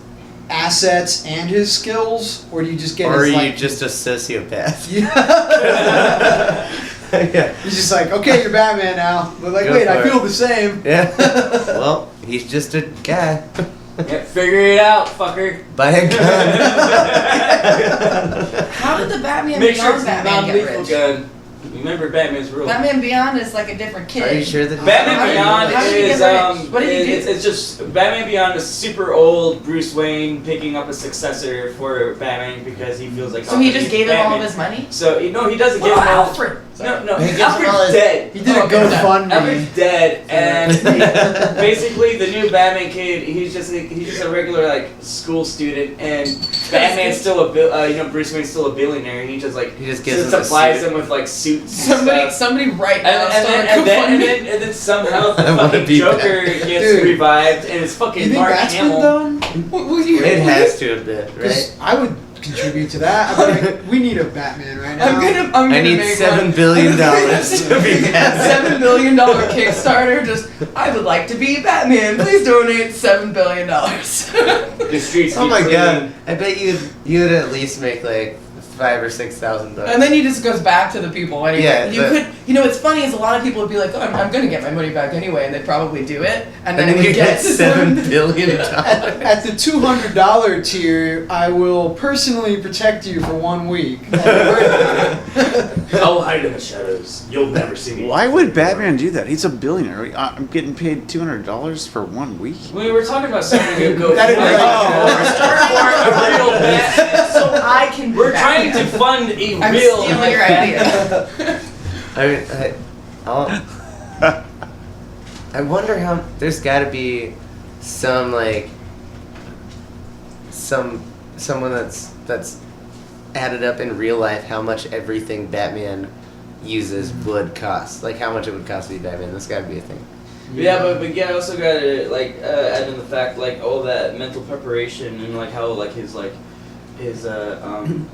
assets and his skills, or do you just get Or are his you like? just a sociopath? Yeah. Yeah. He's just like, "Okay, you're Batman now," but like, Go wait, I for it. feel the same. Yeah. Well, he's just a guy. Yeah, figure it out, fucker. Buy a gun. How did the Batman Make sure Beyond it's a Batman get non-lethal rich? gun. Remember, Batman's rule. Batman Beyond is like a different kid. Are you sure that Batman How did he- Beyond how did he is get rich? What did he do? It's just Batman Beyond is super old Bruce Wayne picking up a successor for Batman because he feels like So he he's just gave him all Batman. of his money? So he doesn't What give him about all. Alfred? No, He gives him all Alfred's his- dead. He did a Okay, GoFundMe. Alfred's dead, and basically the new Batman kid, he's just a regular like school student, and Batman's still Bruce Wayne's still a billionaire, and he just like He just gives him a supplies suit. him with like suits. And stuff. Somebody right now And then somehow the I wanna fucking be Joker Batman. gets Dude. revived, and it's You fucking think Mark that's been Hamill. done? It has to have been, Because right? I would contribute to that. I'd be like, we need a Batman right now. I'm gonna I need make $7 one. billion to be Batman. $7 billion Kickstarter. Just I would like to be Batman. Please donate $7 billion. The streets. Oh keep my cleaning. god! I bet you'd at least make like $5,000 or $6,000. And then he just goes back to the people anyway. Yeah, you but- could, what's funny is a lot of people would be like, "Oh, I'm gonna get my money back anyway," and they'd probably do it, and then and then it you would get $7 billion. At the $200 tier, I will personally protect you for 1 week. I'll hide in the shadows. You'll never see me. Why would Batman do that? He's a billionaire. I'm getting paid $200 for 1 week. We were talking about something who go. That'd be like- a real Batman. so I can. Be We're trying to Batman. fund a I'm real. stealing your idea. I wonder how there's got to be some someone that's added up in real life how much everything Batman uses would cost. Like how much it would cost to be Batman. That's got to be a thing. Yeah, but again, I also gotta add in the fact all that mental preparation and how his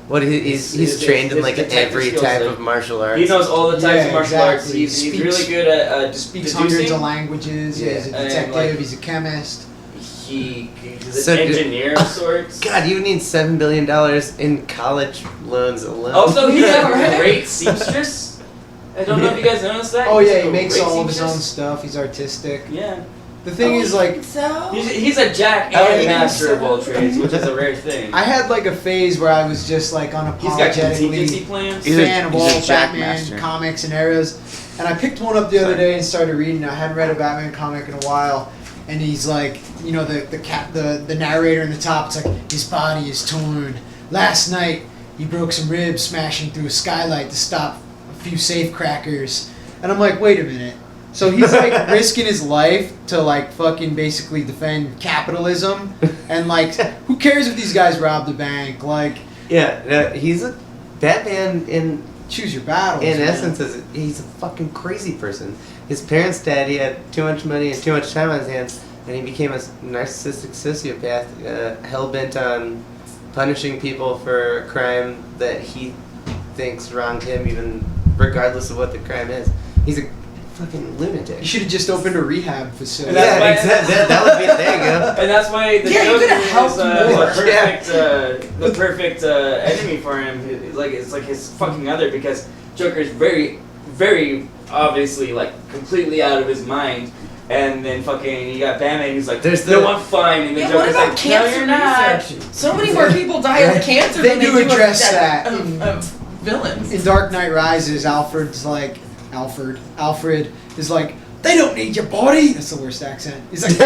What he's trained in every skills, type of martial arts. He knows all the types of martial arts. exactly. He's really good at speaks deducing. hundreds of languages. Yeah. He's a And, detective. He's a chemist. He's So an engineer of sorts. God, you would need $7 billion in college loans alone. Also, he's Yeah, a right. great seamstress. I don't know if you guys noticed that. Oh He's yeah, a he makes great all of his own seamstress. stuff. He's artistic. Yeah. The thing is, like, so. He's a jack Oh, and he master is of all so. trades, which is a rare thing. I had like a phase where I was just like He's got contingency unapologetically plans. He's a- fan of he's a all Jack Batman master. comics and eras, and I picked one up the other day and started reading. I hadn't read a Batman comic in a while, and he's like, you know, the narrator in the top. It's like his body is torn. Last night he broke some ribs smashing through a skylight to stop a few safe crackers, and I'm like, wait a minute. So he's like risking his life to like fucking basically defend capitalism, and like who cares if these guys robbed a bank? Like, Yeah, no, he's a Batman in choose your battles. man. essence. He's a fucking crazy person. His parents died. He had too much money and too much time on his hands, and he became a narcissistic sociopath, hell bent on punishing people for a crime that he thinks wronged him, even regardless of what the crime is. He's a fucking lunatic. You should have just opened a rehab facility. And that's Yeah, why- exactly. That would be. There you go. And that's why the Yeah, you Joker could've helped is more. the perfect enemy for him. It's like his fucking other, because Joker is very, very obviously completely out of his mind. And then fucking you got Batman who's like, There's no, the- I'm fine. And the Yeah, what Joker's about like, cancer no, you're not. research? So many more people die of cancer They than they do do address of, that of villains. In Dark Knight Rises, Alfred is like, they don't need your body. That's the worst accent. He's like,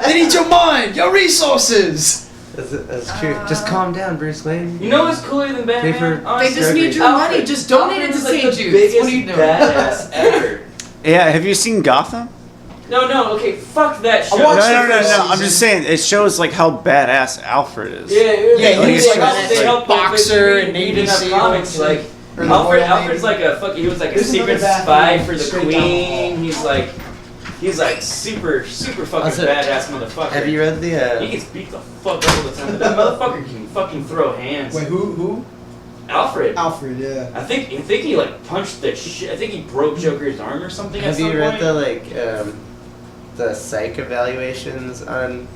they need your mind, your resources. That's true. Just calm down, Bruce Wayne. You know what's cooler than Batman? Paper- Honestly? They just need your Alfred. money. Just donate it to Alfred's St. the Jude's. biggest What are you doing? badass ever. Yeah, have you seen Gotham? No, okay, fuck that show. I No, watched no, the no, first no. I'm season. just saying it shows how badass Alfred is. Yeah, Yeah, he was like a boxer and Navy enough SEAL. comics like Or the Royal Alfred's Navy. like a fucking. He was like a There's secret another bathroom spy for the straight down the Queen. hall. He's like super fucking Also, badass motherfucker. Have you read the? He gets beat the fuck up all the time. But that motherfucker can fucking throw hands. Wait, who? Alfred. Alfred, yeah. I think he punched the shit. I think he broke Joker's arm or something. Have at some you read point. the psych evaluations on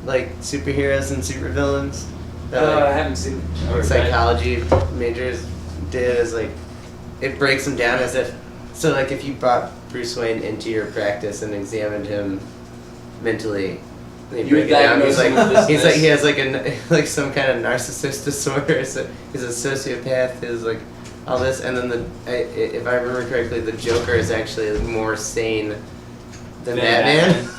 superheroes and supervillains? I haven't seen. Or Psychology majors did is it breaks them down as if if you brought Bruce Wayne into your practice and examined him mentally, and you You break would it down. diagnose him with He's this. he has some kind of narcissist disorder. So he's a sociopath. He's all this, and then if I remember correctly, the Joker is actually more sane than Than Batman.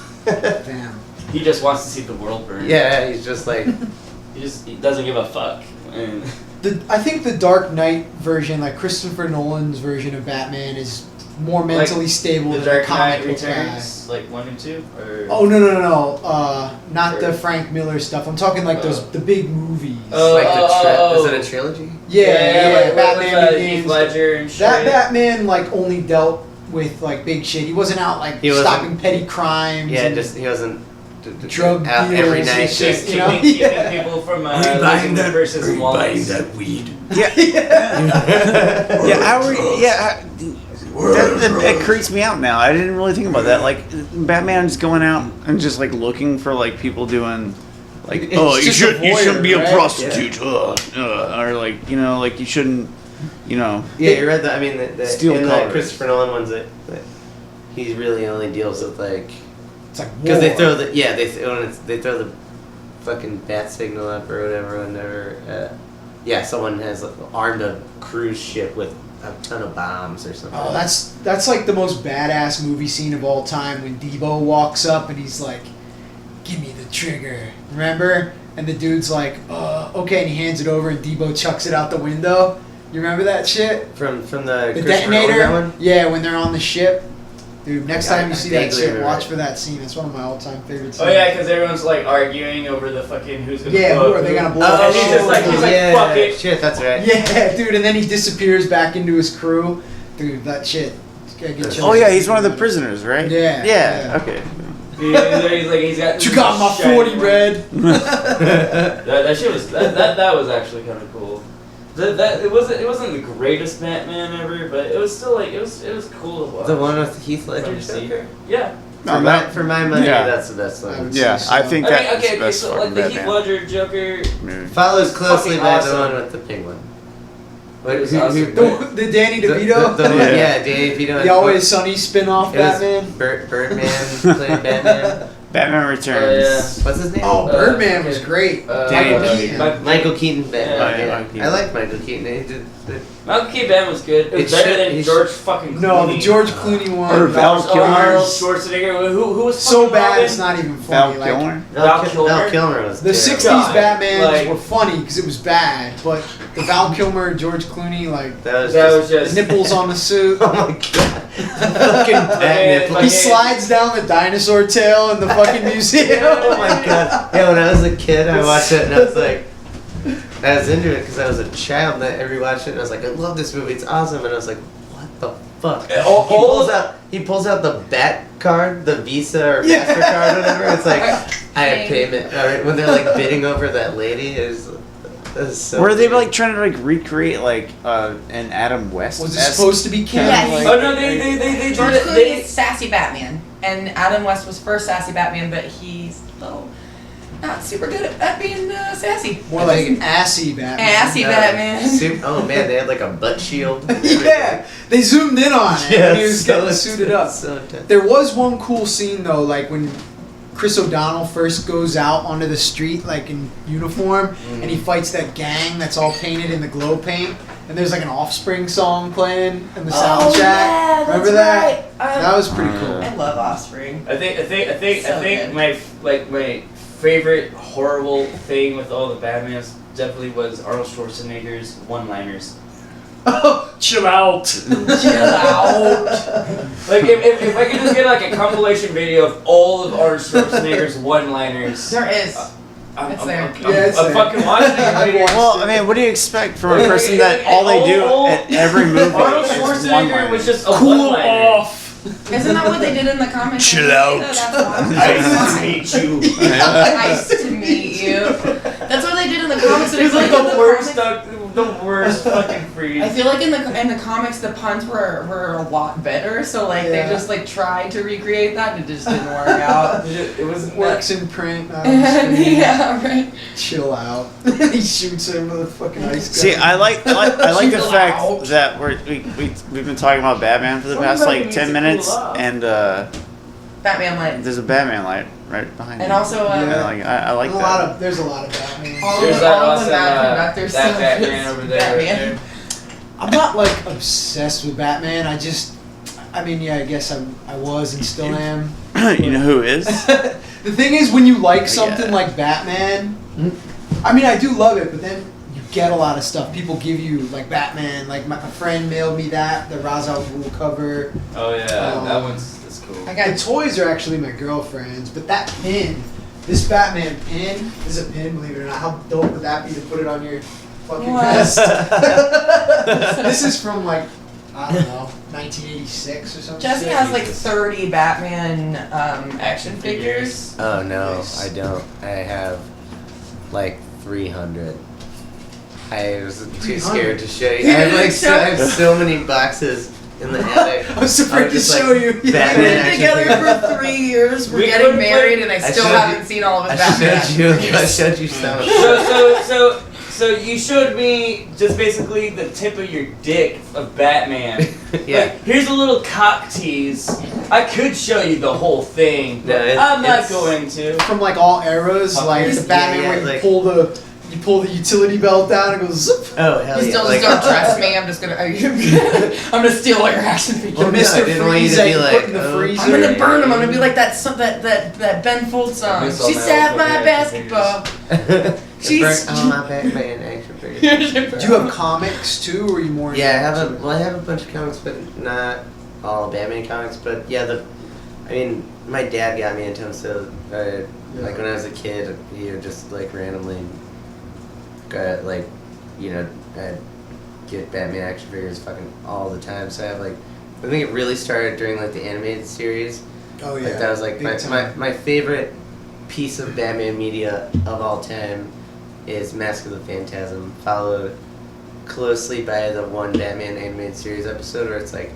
Damn. He just wants to see the world burn. Yeah, he's just He doesn't give a fuck. And I think the Dark Knight version, like Christopher Nolan's version of Batman, is more mentally stable The than a Dark comic Knight book guy. Returns, 1 and 2, or Oh no! Not the Or- Frank Miller stuff. I'm talking the big movies. Oh, is it a trilogy? Yeah, Batman with, Begins. Heath Ledger and shit. That Batman only dealt with big shit. He wasn't out He wasn't- stopping petty crimes. Yeah, and just he wasn't drug out deals every and night. shit. Just You know? keeping Yeah. people from buying losing their purses and wallets. weed? It creeps me out now. I didn't really think about that. Batman's going out and just looking for people doing It's just a voyeur, shouldn't be a right? prostitute, or you shouldn't, Yeah, you read that. I mean, the Steel in the colors. Christopher Nolan ones that he really only deals with It's like because they war. throw they throw the fucking bat signal up or whatever whenever someone has armed a cruise ship with a ton of bombs or something. Oh, that's the most badass movie scene of all time when Debo walks up and he's like, "Give me the trigger," remember? And the dude's like, "Okay," and he hands it over and Debo chucks it out the window. You remember that shit? from the The Christopher Nolan detonator. one. Yeah, when they're on the ship. Dude, next Yeah, time you I see that vaguely shit, remember watch it. for that scene. It's one of my all-time favorite scenes. Oh yeah, because everyone's like arguing over the fucking who's gonna Yeah, blow who are they gonna blow up. up? And he's just like, fuck it. Shit, that's right. Yeah, dude, and then he disappears back into his crew. Dude, that shit. Gotta get chills. Oh yeah, he's one of the prisoners, right? Yeah, Yeah. yeah. Okay. He's like, he's got. You got my 40, Red. That shit was that was actually kind of cool. It wasn't the greatest Batman ever, but it was still like it was cool to watch. The one with Heath From Ledger's the Joker? Yeah. For my money, Yeah. that's the best one. Yeah, I think I mean, that's okay, the best so fucking like the Heath Batman Ledger Joker. movie. Follows closely Fucking by awesome. the one with the penguin. What, was awesome. The Danny DeVito. The one, Yeah. yeah, Danny DeVito. The Always Sunny spin-off It was Batman. Birdman played Batman. Batman Returns. What's his name? Oh, Birdman was great. Danny Michael Keaton. Michael Keaton Batman. Yeah, Yeah, Michael Keaton. I like Michael Keaton. He did. Michael K. Batman was good. It was It better should- than he George should- fucking Clooney. No, the George Clooney one. Or Val Kilmer. Arnold Schwarzenegger. Who was So fucking bad Robin? it's not even Val funny. Like, Kilmer. Val Kilmer? Val Kilmer was the terrible. 60s God, Batmans like- were funny because it was bad, but the Val Kilmer, George Clooney, like, That was That just, was just. the nipples on the suit. oh my god. Fucking Okay, bat nipple. He slides down the dinosaur tail in the fucking museum. Oh my god. Yeah, when I was a kid, I watched it and I was like, I was into it because I was a child and I rewatched it and I was like, I love this movie, it's awesome. And I was like, what the fuck? He pulls out the bat card, the Visa or MasterCard, whatever. It's like, I have payment. Alright, when they're like bidding over that lady, is so Were they weird. like trying to like recreate like an Adam West? Was it supposed to be Ken? Yes. Oh no, they George did it. Clooney They, is sassy Batman, and Adam West was first sassy Batman, but he's not super good at being sassy. More like assy Batman. Assy Batman. Oh man, they had like a butt shield. Yeah, they zoomed in on it when he was getting suited up. So intense. There was one cool scene though, like when Chris O'Donnell first goes out onto the street, like in uniform, and he fights that gang that's all painted in the glow paint, and there's like an Offspring song playing in the soundtrack. Yeah, that's Remember that? right. That was pretty cool. I love Offspring. I think So good. my favorite horrible thing with all the Batmans definitely was Arnold Schwarzenegger's one-liners. Oh, chill out. Chill out. Like if I could just get like a compilation video of all of Arnold Schwarzenegger's one-liners. There is. I'm It's there. I'm fucking watching I've it. watched Well, I mean, what do you expect from a person that all they do at every movie Arnold is Schwarzenegger was one-liners? just a Cool one-liner. off. Isn't that what they did in the comics? Chill out. That's why. Nice to meet you. Nice to meet you. That's what they did in the comics. It was like in the worst, comics- the worst fucking freeze. I feel like in the comics the puns were a lot better, so like Yeah. they just like tried to recreate that and it just didn't work out. It was Works in print. Not on screen. Yeah, right. Chill out. He shoots him with a fucking ice gun. See, I like the Chill fact out. that we've been talking about Batman for the past Somebody like needs 10 to minutes, cool off. and Batman light. there's a Batman light right behind And you. also Yeah. Like I like that. There's a lot of Batman. all There's of, that all of awesome, the Batman conductors. that so Batman it's over there. Batman. I'm not like obsessed with Batman. I mean, yeah, I guess I was and still am. You know who is? The thing is, when you like something Yeah. like Batman, I mean, I do love it, but then you get a lot of stuff. People give you, like, Batman. Like, my friend mailed me the Ra's al Ghul cover. Oh yeah, that one's that's cool. I The got toys are actually my girlfriend's, but that pin, this Batman pin, is a pin, believe it or not. How dope would that be to put it on your fucking What? vest? This is from, like, I don't know, 1986 or something. Jesse has like 30 Batman action figures. Oh no, Nice. I don't. I have like 300. I was too 300? scared to show you. You I have didn't like show- I have so many boxes in the attic. I was afraid of to just, show like, you. We've Batman been action together figures. for 3 years. We're We getting couldn't married, play- and I I still showed haven't you- seen all of his I Batman. showed you. I figures. showed you some. So you showed me just basically the tip of your dick of Batman. Yeah. Like, here's a little cock tease. I could show you the whole thing, but No, I'm not it's- going to. From like all eras, Fuck like yeah, the Batman yeah, where you like- pull the utility belt down and it goes zip. Oh hell You yeah! still Like, just don't trust me. I'm just gonna. I'm gonna steal all your action The figures. Oh, no, I Mr. didn't want you Freeze to that be you like, put in the oh. freezer. I'm gonna burn them. I'm gonna be like that Ben Folds song. miss all She my stabbed old my fucking basketball. She's- all my Batman action figures. Do you have comics too, or are you more? Yeah, I have a bunch of comics, but not all Batman comics, but yeah, I mean, my dad got me into them, so like when I was a kid, he would just like randomly got like, you know, I'd get Batman action figures fucking all the time. So I have like, I think it really started during like the animated series. Oh yeah. Like that was like my favorite piece of Batman media of all time is Mask of the Phantasm, followed closely by the one Batman animated series episode where it's like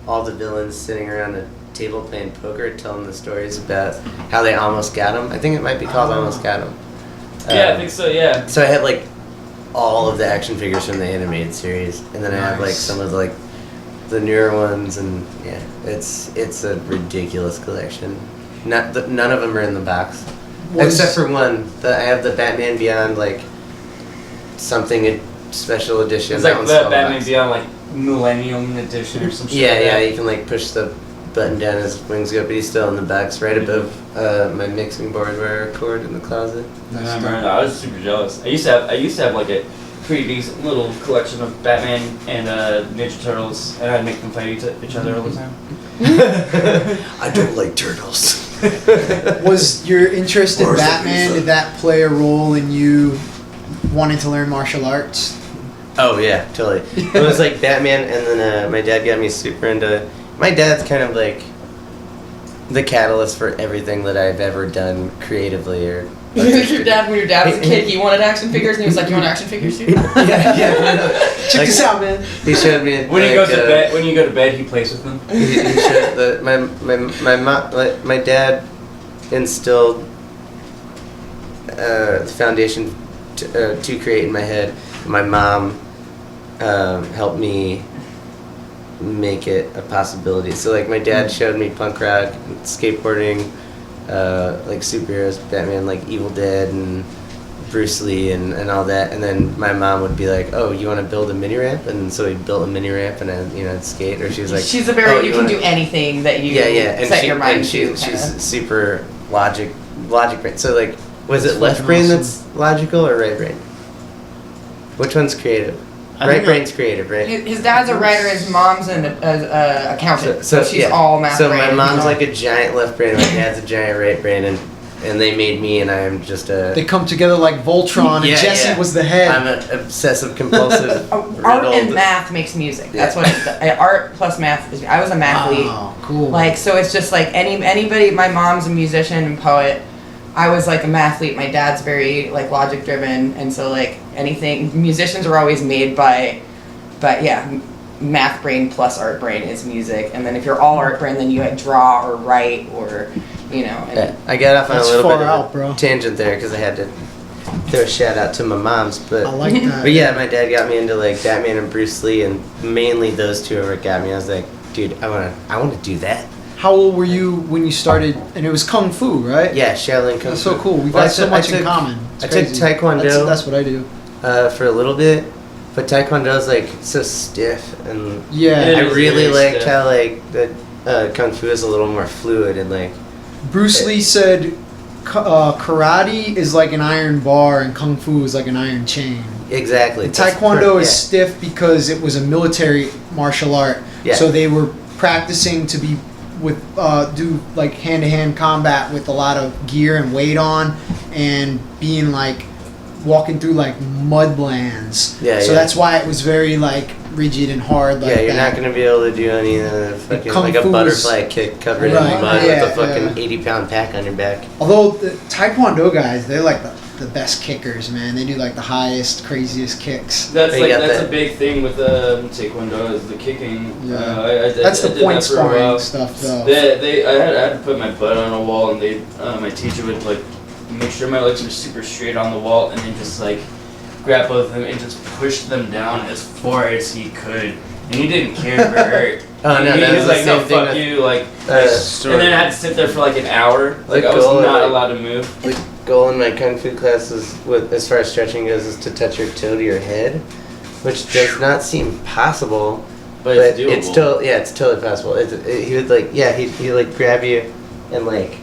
all the villains sitting around a table playing poker, telling the stories about how they almost got him. I think it might be called Almost Got Him. Yeah, I think so. Yeah. So I had like all of the action figures from the animated series, and then I have like some of like the newer ones, and yeah, it's a ridiculous collection. None of them are in the box, except for one. I have the Batman Beyond like something special edition. It's like the Batman Beyond like Millennium Edition or some shit. Yeah, you can like push the button down, his wings go up, but he's still in the box right above my mixing board where I record in the closet. I was super jealous. I used to have like a pretty decent little collection of Batman and Ninja Turtles, and I'd make them fight each other all the time. I don't like turtles. Was your interest in Batman, did that play a role in you wanting to learn martial arts? Oh yeah, totally. It was like Batman, and then my dad got me super into. My dad's kind of like the catalyst for everything that I've ever done creatively. Or When your dad was a kid, he wanted action figures, and he was like, "You want action figures too?" Check this out, man. He showed me when you go to bed. When you go to bed, he plays with them. He showed my mom, like, my dad instilled the foundation to create in my head. My mom helped me make it a possibility. So like my dad showed me punk rock, skateboarding, like superheroes, Batman, like Evil Dead and Bruce Lee and all that. And then my mom would be like, "Oh, you want to build a mini ramp?" And so we built a mini ramp, and I'd skate. Or she was like, "She's a very you can do anything that you and set your mind to." She's super logic brain. So like, was it left brain that's logical or right brain? Which one's creative? Right brain's creative, right? His dad's a writer, his mom's an accountant, so she's all math So brain. my mom's like a giant left brain, my dad's a giant right brain, and they made me, and I am just a... They come together like Voltron, and Jesse was the head. I'm an obsessive compulsive... Art and math makes music. That's what art plus math is. I was a mathlete. Oh, cool. Like, so it's just like anybody, my mom's a musician and poet. I was like a mathlete. My dad's very like logic driven, and so like anything, musicians are always made by, but yeah, math brain plus art brain is music. And then if you're all art brain, then you draw or write or, you know. And I got off on a little bit of bro. a tangent there because I had to throw a shout out to my mom's, but I like that. But yeah, my dad got me into like Batman and Bruce Lee, and mainly those two are what got me. I was like, dude, I want to do that. How old were you when you started? And it was Kung Fu, right? Yeah, Shaolin Kung Fu. That's so cool. We've got so much in common. It's I took crazy. Taekwondo. That's what I do. For a little bit, but Taekwondo's like so stiff, and Yeah. I really liked stiff. how like that Kung Fu is a little more fluid and like. Bruce Lee said karate is like an iron bar and Kung Fu is like an iron chain. Exactly. Taekwondo is stiff because it was a military martial art. Yeah. So they were practicing to be do like hand-to-hand combat with a lot of gear and weight on, and being like walking through like mudlands. Yeah. So that's why it was very like rigid and hard. Like you're that. not gonna be able to do any of the fucking Kung like a Fu butterfly kick covered Right, in mud yeah, with a fucking yeah. 80-pound pack on your back. Although the Taekwondo guys, they're like the best kickers, man. They do like the highest, craziest kicks. That's You got that's that. a big thing with Taekwondo is the kicking. Yeah. That's the did point that for a while. sparring stuff, though. I had to put my butt on a wall, and my teacher would like make sure my legs were super straight on the wall, and then just like grab both of them and just push them down as far as he could, and he didn't care if it hurt. Oh, no, he that was was like, the no, same thing fuck with- you, like, Story. and then I had to sit there for like an hour. Like The I was goal, not like- allowed to move. The goal in my Kung Fu classes, as far as stretching goes, is to touch your toe to your head, which does not seem possible. But it's doable. It's totally possible. He would like, he'd like grab you, and like,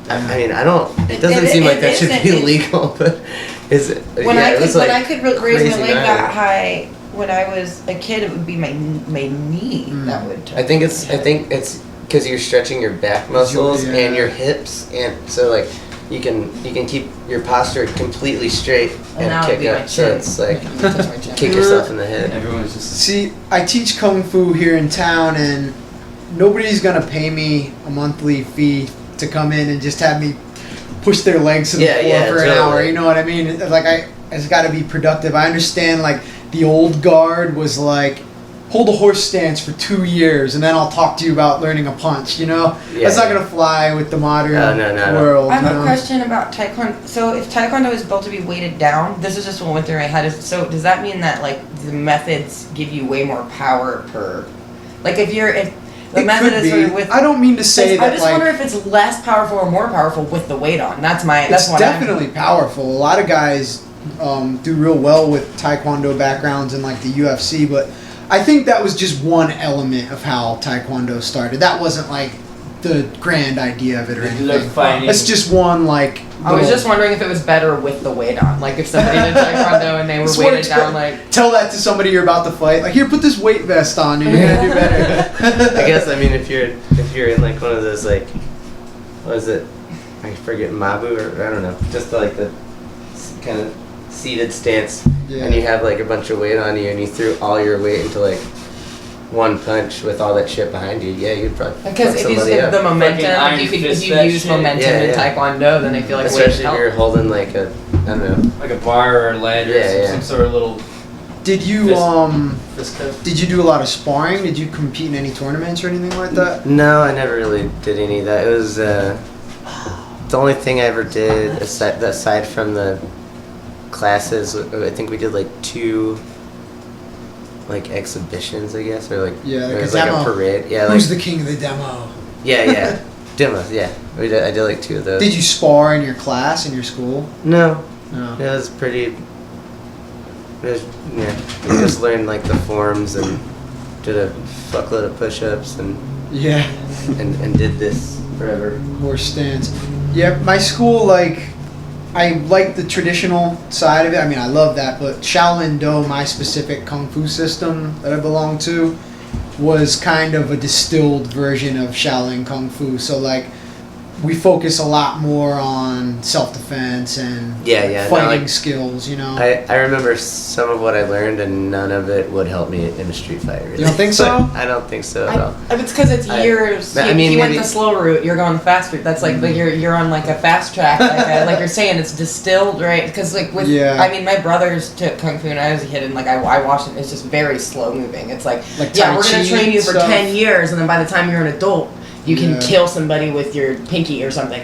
I mean, I don't. It doesn't seem like that should be illegal, but is it? When I could raise crazy my leg gnarly. that high when I was a kid, it would be my knee that would. I think it's because you're stretching your back muscles and your hips, and so like you can keep your posture completely straight and kick up. So it's like kick yourself in the head. Everyone's just See, I teach kung fu here in town, and nobody's gonna pay me a monthly fee to come in and just have me push their legs to the floor for an hour. You know what I mean? Like it's got to be productive. I understand. Like the old guard was like, hold a horse stance for 2 years, and then I'll talk to you about learning a punch. You know, that's not gonna fly with the modern world. I have a question about Taekwondo. So if Taekwondo is built to be weighted down, this is just what went through my head. So does that mean that like the methods give you way more power per, like if the method is sort of with. I don't mean to say that. I just wonder if it's less powerful or more powerful with the weight on. That's definitely powerful. A lot of guys do real well with Taekwondo backgrounds and like the UFC, but I think that was just one element of how Taekwondo started. That wasn't like the grand idea of it or anything. That's just one like. I was just wondering if it was better with the weight on. Like if somebody did Taekwondo and they were weighted down, like. Tell that to somebody you're about to fight. Like, here, put this weight vest on and you're gonna do better. I guess, I mean, if you're in like one of those like, what is it? I forget, Mabu or I don't know. Just like the kind of seated stance, and you have like a bunch of weight on you, and you threw all your weight into like one punch with all that shit behind you. Yeah, you'd probably. Because if the momentum, if you use momentum in Taekwondo, then I feel like especially if you're holding like a, I don't know, like a bar or a ledge or some sort of little. Did you did you do a lot of sparring? Did you compete in any tournaments or anything like that? No, I never really did any of that. It was the only thing I ever did aside from the classes. I think we did like 2 like exhibitions, I guess, or like it was like a parade. Yeah, who's like, the king of the demo? Yeah, demos. Yeah, I did like 2 of those. Did you spar in your class in your school? No. No. It was pretty. We just learned like the forms and did a fuckload of push-ups and and did this forever. Horse stance. Yeah, my school, like, I like the traditional side of it. I mean, I love that, but Shaolin Do, my specific kung fu system that I belong to, was kind of a distilled version of Shaolin Kung Fu. So, like, we focus a lot more on self-defense and fighting skills, you know? I remember some of what I learned, and none of it would help me in a street fight, really. You don't think so? I don't think so at all. It's because it's years. You went the slow route, you're going the fast route. That's like, you're on like a fast track. Like you're saying, it's distilled, right? Because like I mean, my brothers took Kung Fu when I was a kid, and like I watched it, it's just very slow moving. It's like we're going to train you for 10 years, and then by the time you're an adult, you can kill somebody with your pinky or something.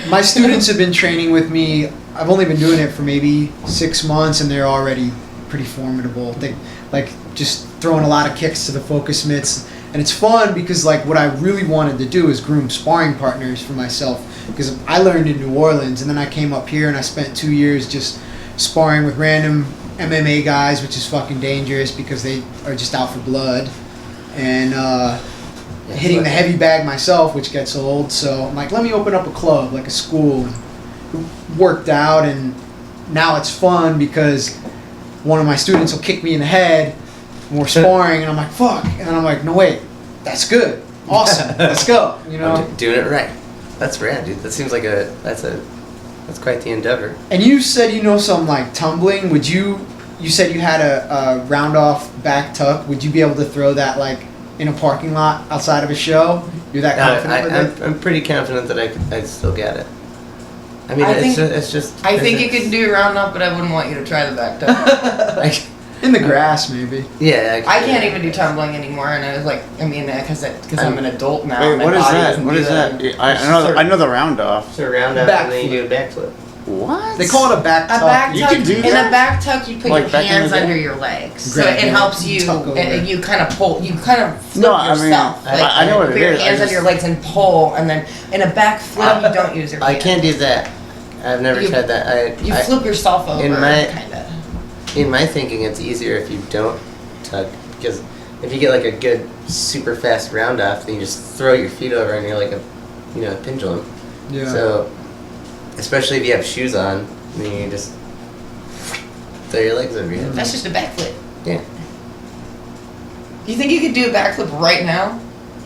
My students have been training with me. I've only been doing it for maybe 6 months, and they're already pretty formidable. They like just throwing a lot of kicks to the focus mitts, and it's fun because like what I really wanted to do is groom sparring partners for myself, because I learned in New Orleans, and then I came up here and I spent 2 years just sparring with random MMA guys, which is fucking dangerous because they are just out for blood, and hitting the heavy bag myself, which gets old. So I'm like, let me open up a club, like a school. It worked out, and now it's fun because one of my students will kick me in the head and we're sparring, and I'm like, fuck, and then I'm like, no wait, that's good, awesome, let's go, you know? Doing it right. That's rad, dude. That seems like that's quite the endeavor. And you said you know some like tumbling. You said you had a round off back tuck. Would you be able to throw that like in a parking lot outside of a show? You're that confident with it? I'm pretty confident that I'd still get it. I mean, it's just. I think you could do round up, but I wouldn't want you to try the back tuck. In the grass, maybe. Yeah. I can't even do tumbling anymore, and I was like, I mean, because I'm an adult now. Wait, what is that? What is that? I know the round off. So round up, and then you do a backflip. What? They call it a back tuck. A back tuck. You can do that? In a back tuck, you put like your hands under your legs, so it helps you. You kind of pull. You kind of flip yourself. I know what it is. Put your hands under your legs and pull, and then in a back flip, you don't use your hands. I can't do that. I've never tried that. You flip yourself over, kind of. In my thinking, it's easier if you don't tuck, because if you get like a good super fast round off, then you just throw your feet over and you're like a pendulum. Yeah. So, especially if you have shoes on, then you just Throw your legs over your head. That's just a backflip. Yeah. You think you could do a backflip right now?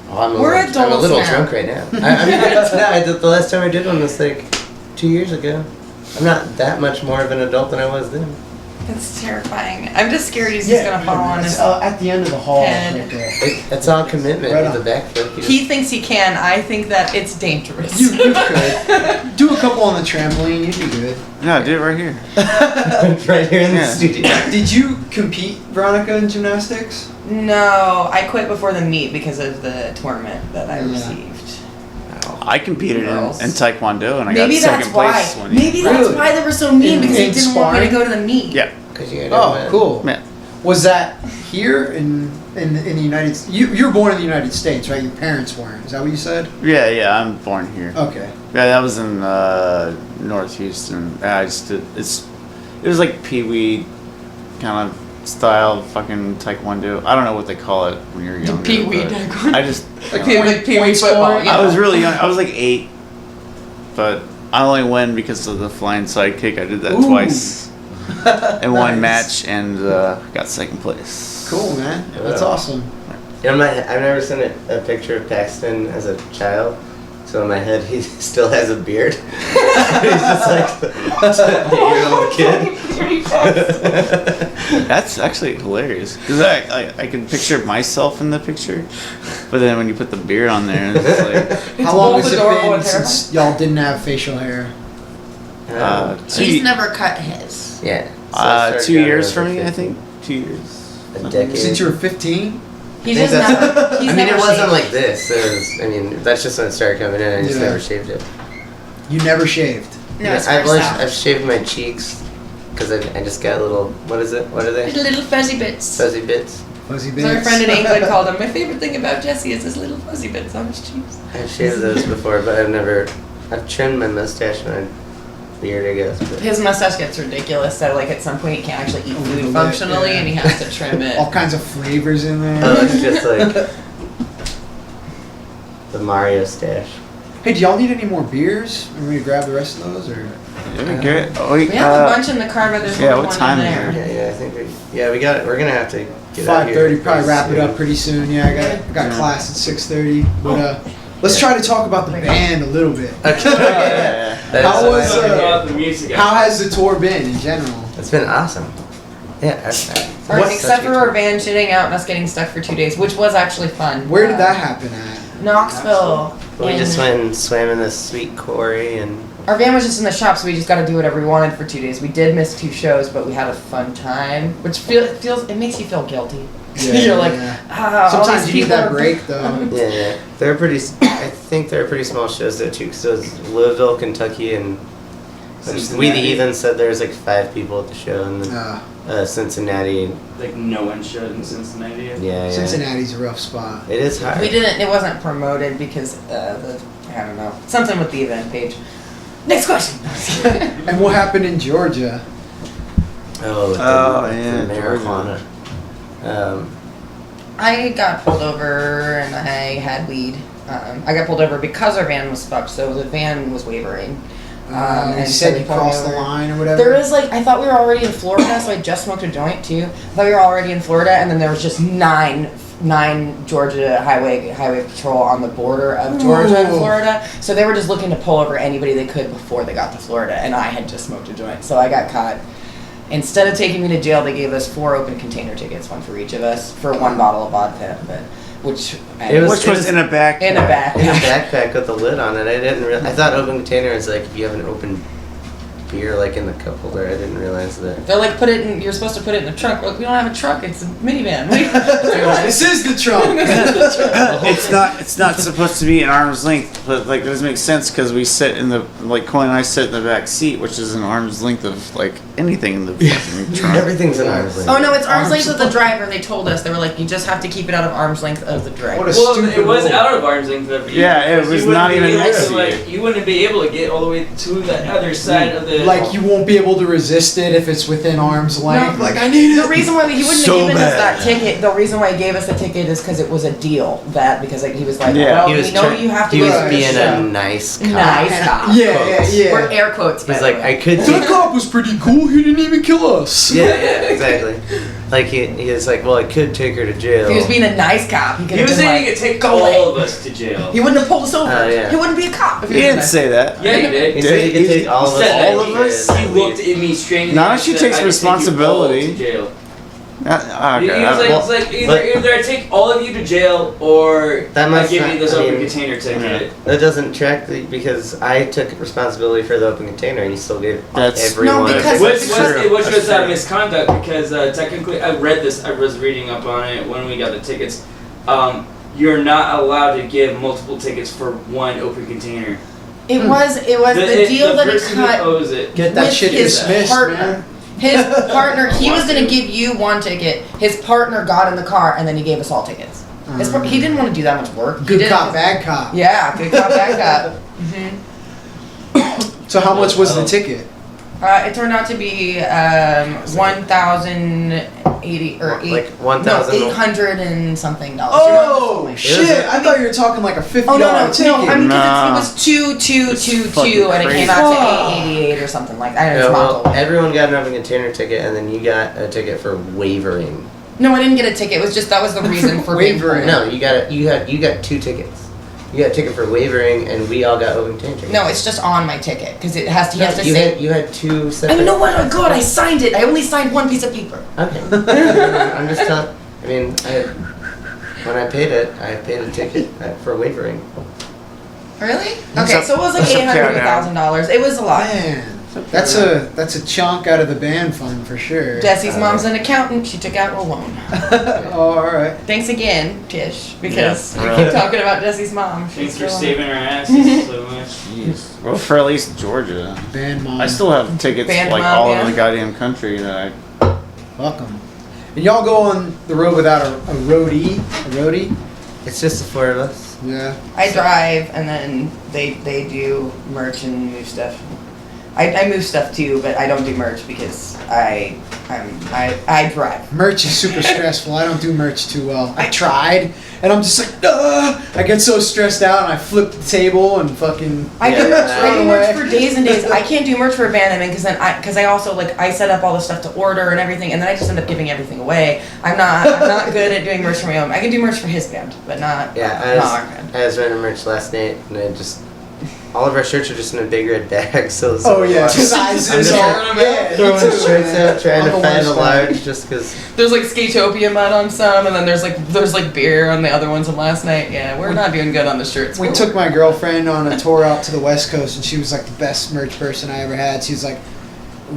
Oh, I'm We're I'm a adults little now. drunk right now. The last time I did one was like 2 years ago. I'm not that much more of an adult than I was then. That's terrifying. I'm just scared he's just gonna fall on his. at the end of the hall. head. Right there. That's all commitment Right with the backflip. He thinks he can. I think that it's dangerous. You could do a couple on the trampoline. You'd be good. No, do it right here. right here in the Yeah. studio. Did you compete, Veronica, in gymnastics? No, I quit before the meet because of the torment that I Yeah. received. I competed in Girls. Taekwondo and I Maybe got that's second why. place one year. Maybe that's Really? why they were so mean, In- because they in didn't want me to sparring? go to the meet. Yeah. Cause you Oh, cool. Yeah. Was that here in the United States? You were born in the United States, right? Your parents weren't. Is that what you said? Yeah, I'm born here. Okay. Yeah, that was in North Houston. I just did, it was like Pee-wee kind of style fucking Taekwondo. I don't know what they call it when you're younger. Pee-wee but Taekwondo. I just, Like Pee-wee point football, scoring? yeah. I was really young. I was like 8, but I only won because of the flying sidekick. I did that Ooh. twice in one Nice. match and got second place. Cool, man. That's Yeah. awesome. You know, I've never seen a picture of Paxton as a child. So in my head, he still has a beard. He's just like the 8-year-old kid. That's actually hilarious because I can picture myself in the picture, but then when you put the beard on there, it's like How long both has it adorable been and since y'all didn't have facial hair? He's never cut his. Yeah. So I started 2 growing years when for I was me, I 15. think 2 years. A decade. Since you were 15? He's I think just that's- never. He's I mean, never it wasn't shaved. like this. It was, I mean, that's just when it started coming in. I just Yeah. never shaved it. You never shaved. No, it's I've, gross out. I've shaved my cheeks because I just got little. What is it? What are they? Little fuzzy bits. Fuzzy bits. Fuzzy So my bits. friend in England called him. My favorite thing about Jesse is his little fuzzy bits on his cheeks. I've shaved those before, but I've trimmed my mustache and my beard, I guess. But His mustache gets ridiculous, so like at some point he can't actually eat food functionally, Yeah. and he has to trim it. All kinds of flavors in there. oh, it's just like the Mario stash. Hey, do y'all need any more beers? Want me to grab the rest of those, or? Yeah, good. Oh, We have a bunch in the car, but there's yeah, only what one time in is there. Yeah, I think we got it. We're gonna have to get out 5:30. here. Probably wrap it pretty up pretty soon. Yeah, I got Yeah. class at 6:30. But let's try to talk about the band a little bit. soon. Okay. That How is was, so Talking good. about the music. How has the tour been in general? It's been awesome. Yeah. Or What- except for our van shitting out and us getting stuck for 2 days, which was actually fun. Where did that happen at? Knoxville. We And just went and swam in the sweet quarry and Our van was just in the shop, so we just got to do whatever we wanted for 2 days. We did miss 2 shows, but we had a fun time, which it makes you feel guilty. You're like, all Sometimes these you need people that are- break, though. yeah, they're pretty. I think they're pretty small shows though too. Cause it was Louisville, Kentucky, and We the Cincinnati. Even said there was like 5 people at the show, and then Cincinnati. Like no one showed in Cincinnati. Yeah. Cincinnati's a rough spot. It is hard. It wasn't promoted because I don't know, something with the event page. Next question. And what happened in Georgia? Oh, with yeah, the marijuana. I got pulled over and I had weed. I got pulled over because our van was fucked, so the van was wavering. You and so said they you pulled me crossed the over. line or whatever? There is I thought we were already in Florida, so I just smoked a joint too. I thought we were already in Florida, and then there was just nine Georgia highway patrol on the border of Georgia and Ooh. Florida. So they were just looking to pull over anybody they could before they got to Florida, and I had just smoked a joint, so I got caught. Instead of taking me to jail, they gave us 4 open container tickets, one for each of us, for 1 bottle of vodka, which was in a back. in a bag. In a backpack with a lid on it. I didn't. I thought open container is like if you have an open beer like in the cup holder. I didn't realize that. They're like, put it in. You're supposed to put it in the trunk. Well, we don't have a trunk. It's a minivan. This is the trunk. It's not supposed to be an arm's length, but like it doesn't make sense because we sit in the Coin and I sit in the back seat, which is an arm's length of like anything in the fucking trunk. Everything's an arm's length. Oh no, it's arm's length of the Arm's- driver. They told us. They were like, you just have to keep it out of arm's length of the driver. What a Well, stupid it was rule. out of arm's length of you. Yeah, it because was you wouldn't not be even able next to, to you. You wouldn't be able to get all the way to the other side of the like you won't be able to resist it if it's within arm's length. No. Like I need The it. reason why he wouldn't So have given us bad. that ticket, the reason why he gave us the ticket is because it was a deal. Because like, he was like, Yeah. well, He was we know try- you have to He go was to the being a show. nice cop. Nice cop. Yeah. We're air quotes. by He's the like, way. I could That take. cop was pretty cool. He didn't even kill us. Yeah, exactly. Like he was like, well, I could take her to jail. If he was being a nice cop, he could He have was been saying like, he could take go all away. of us to jail. He wouldn't have pulled us over. Yeah. He wouldn't be a cop if He he didn't was say that. Yeah, he did. He said he could take all of us. said all that of us? He looked at me straight. in the Now eye she and takes said, "I can take you all responsibility." to jail. Okay, He was like, it's like either I take all of you to jail or That I must give not- you this I open mean- container ticket. That doesn't track because I took responsibility for the open container and you still gave That's- everyone. No, because- Which was That's true. misconduct because technically I read this. I was reading up on it when we got the tickets. You're not allowed to give multiple tickets for one open container. It was the deal that he person who cut owes it. Get that with shit his dismissed, partner. man. His partner, he was want gonna to. give you one ticket. His partner got in the car and then he gave us all tickets. He didn't want to do that much work. He Good didn't- cop, bad cop. Yeah, good cop, bad cop. So how much was the ticket? It turned out to be 1,080 or Like 1,000. No, $800 and something dollars. Oh It shit! was a- I thought you were talking like a $50 Oh no, ticket. no! I mean, Nah. it was two, It's fucking and it came crazy. out to Fuck. 888 or something like. I don't know. Yeah, It's well, not everyone got an open container ticket and then you got a ticket for wavering. No, I didn't get a ticket. It was just that was the reason for being Wavering. No, you got two tickets. You got a ticket for wavering and we all got open container tickets. No, it's just on my ticket because it has to. He has to you say. had two separate. I know what? Oh God! I signed it. I only signed one piece of paper. Okay. I'm just telling. I mean, when I paid it, I paid a ticket for wavering. Really? That's Okay, up- so it was like that's up to you now. $800,000. It was a lot. Man, that's a chunk out of the band fund for sure. Jesse's mom's an accountant. She took out a loan. Oh, all right. Thanks again, Tish, because Yeah, we really. keep talking about Jesse's mom. Thanks She's for still- saving our asses so much. Jeez. Well, for at least Georgia. Band mom. I still have tickets Band like mom, all yeah. over the goddamn country that Fuck 'em. And y'all go on the road without a roadie? A roadie? It's just the four of us. Yeah. I drive, and then they do merch and move stuff. I move stuff too, but I don't do merch because I drive. Merch is super stressful. I don't do merch too well. I tried, and I'm just like, I get so stressed out, and I flip the table and fucking. I do Yeah. merch. I do merch Away. for Days N Daze. I can't do merch for Abandonment because I also like I set up all the stuff to order and everything, and then I just end up giving everything away. I'm not good at doing merch for my own. I can do merch for his band, but not Yeah, not our band. I was running merch last night and I just. All of our shirts are just in a big red bag, so it's Oh yeah, just sizes I'm just all. throwing Yeah, throwing me too, shirts man. out, trying I'm to the find a worst large, just because. There's like Skatopia mud on some, and then there's like beer on the other ones from last night. Yeah, we're not doing good on the shirts. We took my girlfriend on a tour out to the West Coast, and she was like the best merch person I ever had. She was like,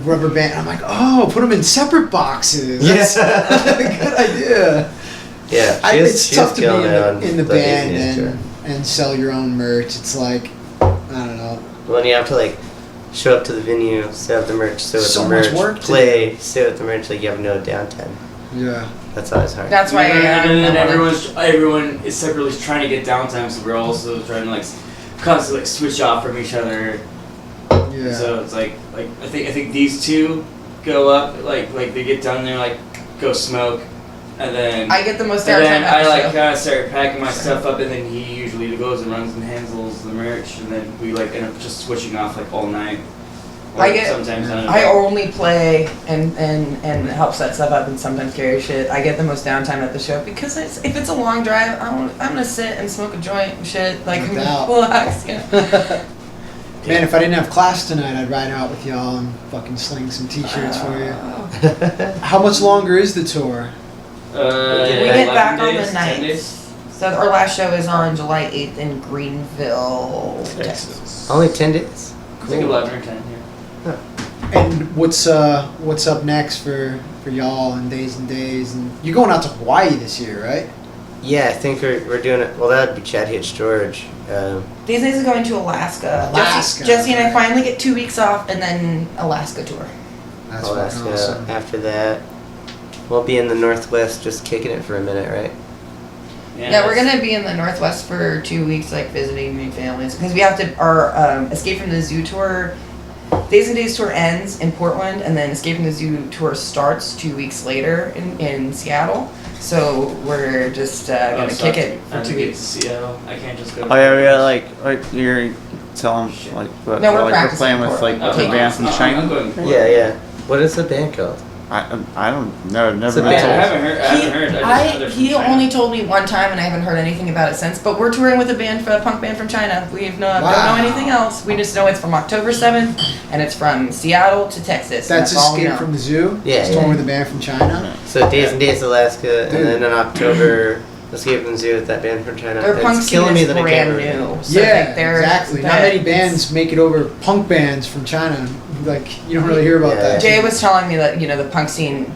rubber band. I'm like, oh, put them in separate boxes. That's a good idea. Yeah, It's tough to be killing it on in the Days band N Daze tour. and sell your own merch. It's like, I don't know. When you have to like show up to the venue, set up the merch, sit with So the much merch, work to play, sit with the merch, like you have no downtime. Yeah. That's always hard. That's why. And then everyone is separately trying to get downtime, so we're also trying to like constantly like switch off from each other. Yeah. So it's like I think these two go up like they get done there like go smoke, and then I get the most and downtime then at I the like show. kind of start packing my stuff up, and then he usually goes and runs and handles the merch, and then we like end up just switching off like all night. I get- sometimes I only play and help set stuff up and sometimes carry shit. I get the most downtime at the show because if it's a long drive, I'm gonna sit and smoke a joint and shit. Like No doubt. relax. Yeah. Man, if I didn't have class tonight, I'd ride out with y'all and fucking sling some t-shirts for you. How much longer is the tour? We Yeah. get back 11 on days, the 10 9th. days. So our last show is on July 8th in Greenville, Texas. Only 10 days. I think 11 or 10 here. And what's up next for y'all and Days N Daze? And you're going out to Hawaii this year, right? Yeah, I think we're doing it. Well, that would be Chad Hitch George. These days is going to Alaska. Alaska, Jesse and I right. finally get 2 weeks off and then Alaska tour. That's Alaska. fucking awesome. After that, we'll be in the Northwest, just kicking it for a minute, right? Yeah, we're gonna be in the Northwest for 2 weeks, like visiting my families, because we have to. Our Escape from the Zoo tour Days N Daze tour ends in Portland, and then Escape from the Zoo tour starts 2 weeks later in Seattle. So we're just gonna kick it for 2 weeks. Seattle. I can't just go. Oh yeah, like you're telling like what, No, we're like practicing playing with like Portland. the Okay. band from China. I'm going for Yeah, yeah. What is the band called? I don't know. It's Never a been I band. told. haven't heard. I haven't heard. I just know they're from He China. only told me one time, and I haven't heard anything about it since. But we're touring with a punk band from China. We've don't Wow. know anything else. We just know it's from October 7th, and it's from Seattle to Texas. and That's all we Escape know. from the Zoo. Yeah, It's yeah. touring with a band from China. So Days N Daze, Alaska, Dude. and then in October, Escape from the Zoo with that band from China. Their punk It's scene killing me is that I brand can't remember. new. So Yeah, like they're, exactly. Not many bands make it over. Punk bands from China, like you don't really hear about Yeah. that. Jay was telling me that the punk scene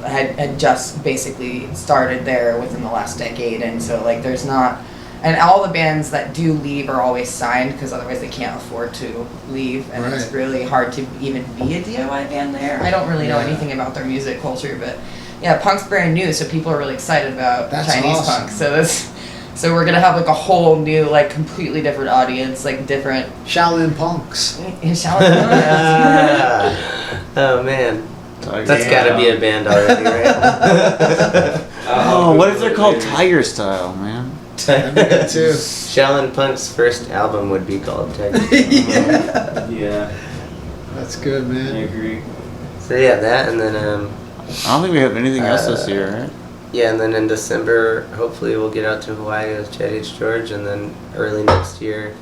had just basically started there within the last decade, and so like there's not, and all the bands that do leave are always signed because otherwise they can't afford to leave, and it's Right. really hard to even be a DIY band there. I don't really know Yeah. anything about their music culture, but yeah, punk's brand new, so people are really excited about That's Chinese awesome. punk. So we're gonna have like a whole new, like completely different audience, like different. Shaolin punks. Ah. Oh man, that's Yeah. gotta be a band already, right? Oh, what if they're called Tiger Style, man? That'd be good too. Shaolin Punk's first album would be called Tiger. Yeah, Yeah, that's good, I man. agree. So yeah, that, and then I don't think we have anything else this year, right? yeah, and then in December, hopefully we'll get out to Hawaii with Chet H. George, and then early next year,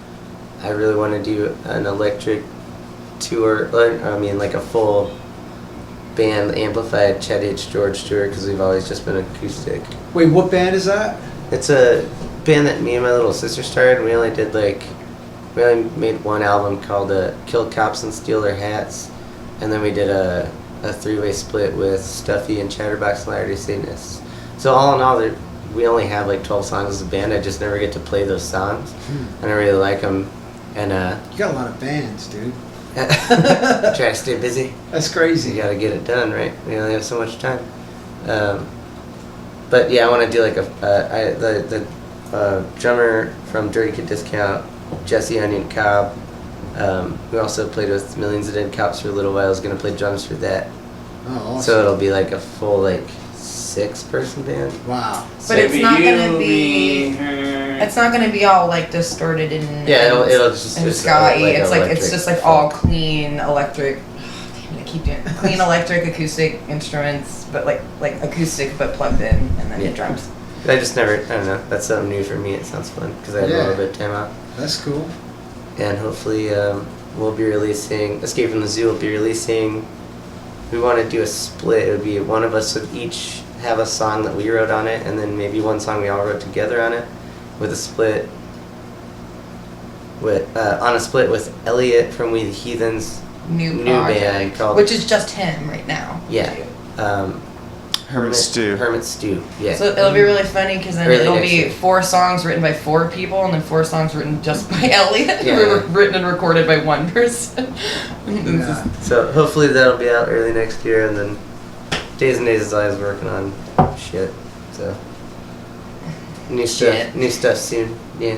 I really want to do an electric tour. I mean, like a full band amplified Chet H. George tour, because we've always just been acoustic. Wait, what band is that? It's a band that me and my little sister started. We only made one album called Kill Cops and Steal Their Hats, and then we did a three-way split with Stuffy and Chatterbox and Latter-day Satanists. So all in all, we only have like 12 songs as a band. I just never get to play those songs, and I really like them. And You got a lot of bands, dude. try to stay busy. That's You crazy. gotta get it done, right? We only have so much time. But yeah, I want to do like the drummer from Dirty Kid Discount, Jesse Onion Cobb, who also played with Millions of Dead Cops for a little while, is gonna play drums for that. Oh, awesome. So it'll be like a full like 6-person band. Wow. But it's not gonna You, be. me, her. It's not gonna be all like distorted and Yeah, it'll just and it's ska-y. It's like it's electric just like all clean electric. Damn it, I keep doing it. Clean electric acoustic instruments, but like acoustic but plugged in, and then Yeah. drums. I just never. I don't know. That's something new for me. It sounds fun because I have a Yeah. little bit of time out, That's cool. and hopefully we'll be releasing Escape from the Zoo. Will be releasing. We want to do a split. It would be one of us would each have a song that we wrote on it, and then maybe one song we all wrote together on it, with a split. On a split with Elliot from We the Heathens. New band project, called which is just him right now. Yeah. Hermit Stew. Hermit Stew. Yeah. So it'll be really funny because then Early it'll next be year. 4 songs written by 4 people, and then 4 songs written just by Elliot, Yeah. who were written and recorded by 1 person. Yeah. So hopefully that'll be out early next year, and then Days N Daze is always working on shit. So new stuff soon. Yeah.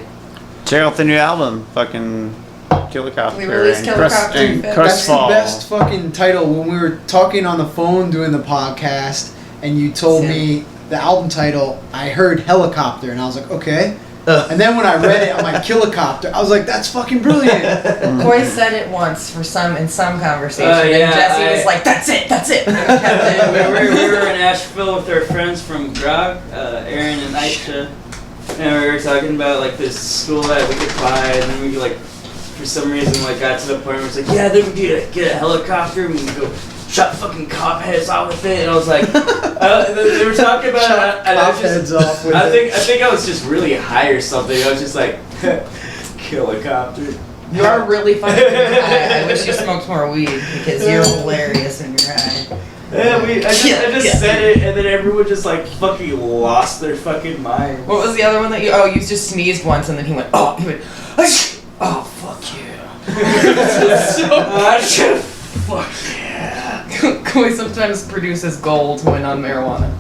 Check out the new album, fucking Killacopter. We released and Crust- Killacopter and in February. That's the Crustfall. best fucking title. When we were talking on the phone doing the podcast, and you told me the album title, I heard Helicopter, and I was like, okay. And then when I read it, I'm like, Killacopter. I was like, that's fucking brilliant. Coy said it once in some conversation, and yeah, Jesse was like, "That's it." And kept it. we were in Asheville with our friends from Grog, Aaron and Aisha, and we were talking about like this school that we could buy, and then we could, like, for some reason, like, got to the point where it's like, yeah, then we could get a helicopter and we could go shot fucking cop heads off with it, and I was like, they were talking about Shot it, and I was cop just, heads off with I it. think I was just really high or something. I was just like, Killacopter. You are really funny. I wish you smoked more weed because you're hilarious when you're high. Yeah, I just said it, and then everyone just like fucking lost their fucking mind. What was the other one that you? Oh, you just sneezed once, and then he went. Oh, oh, fuck you. Fuck yeah. Coy sometimes produces gold when on marijuana.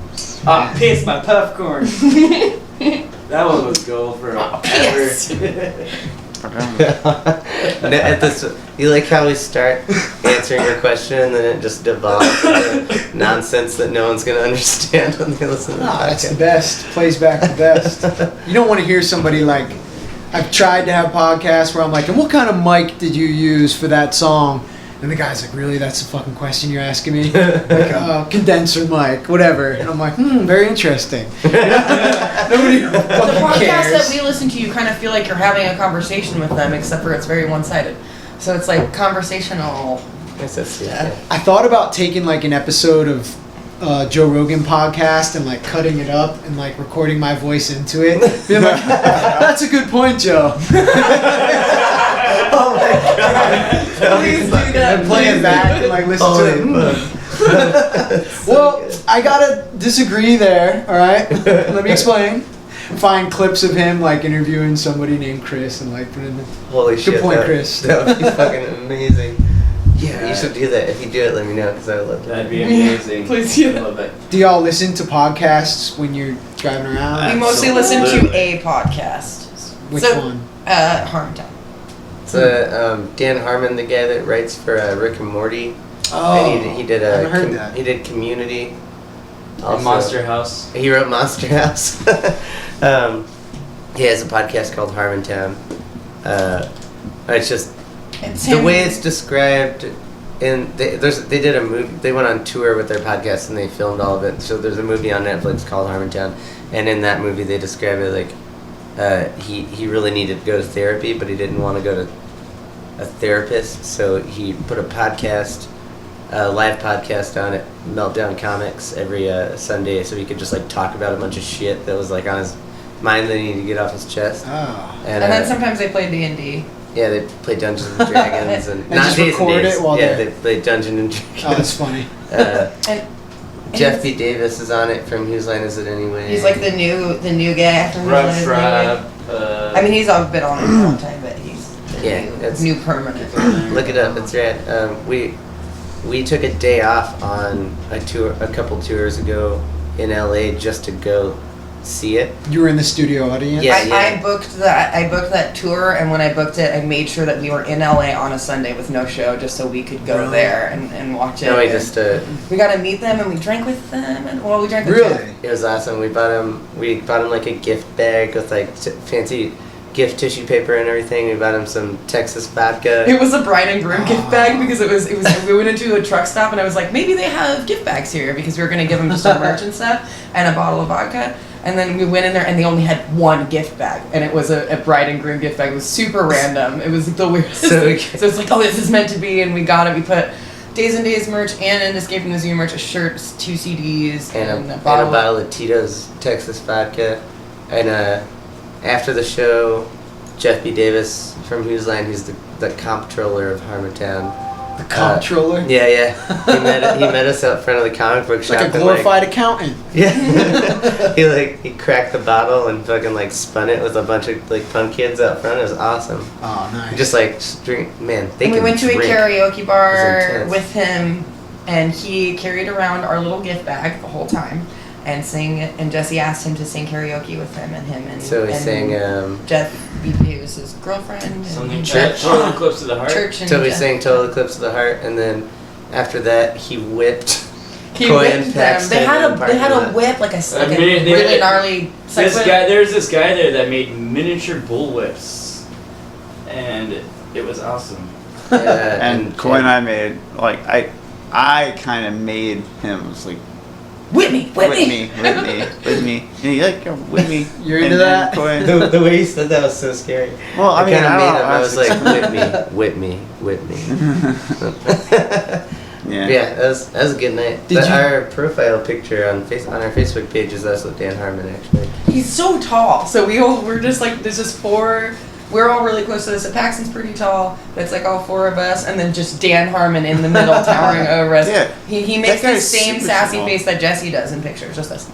Ah, piss my popcorn. That one was gold for Oh, ever. piss. At this, you like how we start answering your question and then it just devolves into nonsense that no one's gonna understand when they listen to the Ah, that's the podcast. best. Plays back the best. You don't want to hear somebody like, I've tried to have podcasts where I'm like, and what kind of mic did you use for that song? And the guy's like, really? That's the fucking question you're asking me? Like, condenser mic, whatever. And I'm like, very interesting. Nobody The fucking podcast cares. that we listen to, you kind of feel like you're having a conversation with them, except for it's very one-sided. So it's like conversational. Yes, that's yeah. I thought about taking like an episode of Joe Rogan podcast and like cutting it up and like recording my voice into it. Being like, that's a good point, Joe. Oh my god. Please do that. And play it back and like listen to it. Well, I gotta disagree there. All right, let me explain. Find clips of him like interviewing somebody named Chris and like put in the. Holy Good shit. point, that, Chris. That would be fucking amazing. Yeah. You should do that. If you do it, let me know because I would love that. That'd be amazing. Please do I that. love it. Do y'all listen to podcasts when you're driving around? We mostly listen to Absolutely. a podcast. Which So, one? Harmtown. It's Dan Harmon, the guy that writes for Rick and Morty. Oh, And he did I haven't heard that. He did Community. And Monster House. He wrote Monster House. He has a podcast called Harmontown. It's just It's the him. way it's described. And they did a movie. They went on tour with their podcast and they filmed all of it. So there's a movie on Netflix called Harmontown, and in that movie they describe it like he really needed to go to therapy, but he didn't want to go to a therapist. So he put a podcast, a live podcast on at Meltdown Comics every Sunday, so he could just like talk about a bunch of shit that was like on his mind that he needed to get off his chest. Oh. And then sometimes they play D&D. Yeah, they play Dungeons and Dragons and just Days N record Daze. it while yeah, they're- they play Dungeons and Dragons. Oh, that's funny. And Jeff B. Davis is on it from Whose Line Is It Anyway? he's like the new guy from Rough Who's Line Is It Trap. Anyway? I mean, he's all been on it for a long time, but he's the Yeah, new, it's- new permanent. Look it up, it's rad. We took a day off on a couple tours ago in LA just to go see it. You were in the studio audience? Yeah. I booked that tour, and when I booked it, I made sure that we were in LA on a Sunday with no show, just so we could go Really? there and watch it. No, we And just we got to meet them, and we drank with them, and we drank with Really? Jeff. it was awesome. We bought him like a gift bag with like fancy gift tissue paper and everything. We bought him some Texas vodka. It was a bride and groom gift bag because it was we went into a truck stop, and I was like, maybe they have gift bags here, because we were gonna give them just our merch and stuff and a bottle of vodka. And then we went in there, and they only had one gift bag, and it was a bride and groom gift bag. It was super random. It was the weirdest So thing. So it's like, oh, this is meant to be, and we got it. We put Days N Daze merch and Escape from the Zoo merch, a shirt, 2 CDs, and a bottle. of Tito's Texas vodka. And after the show, Jeff B. Davis from Whose Line, he's the comptroller of Harmontown. The comptroller? Yeah. He met us out front of the comic book shop. Like a glorified accountant. Yeah. he cracked the bottle and fucking like spun it with a bunch of like punk kids out front. It was awesome. Oh, nice. Just like drink, man. They And we can went to a drink. karaoke bar intense. with him, and he carried around our little gift bag the whole time and sang. And Jesse asked him to sing karaoke with him and So he and sang. Jeff B. Davis's girlfriend. and Something Church. Total Eclipse of the Heart. Church and So we Jeff. sang Total Eclipse of the Heart, and then after that he whipped. He Coy whipped and them. Paxton They had in a the parking lot. whip, like a I mean, they- really gnarly. There's this guy there that made miniature bullwhips, and it was awesome. And Coy and I made I kind of made him. It was like Whip me. with me, and he like with me. You're into And then that? Coy, the way you said that was so scary. well, I mean, kinda I made don't him. know. I was like, whip me. yeah. Yeah, that was a good night. Did you- Our profile picture on our Facebook page is us with Dan Harmon, actually. He's so tall. So we're just like, there's just 4. We're all really close to this. So Paxton's pretty tall, but it's like all 4 of us, and then just Dan Harmon in the middle, towering over us. Yeah. He makes That the guy's same super sassy tall. face that Jesse does in pictures. Just this,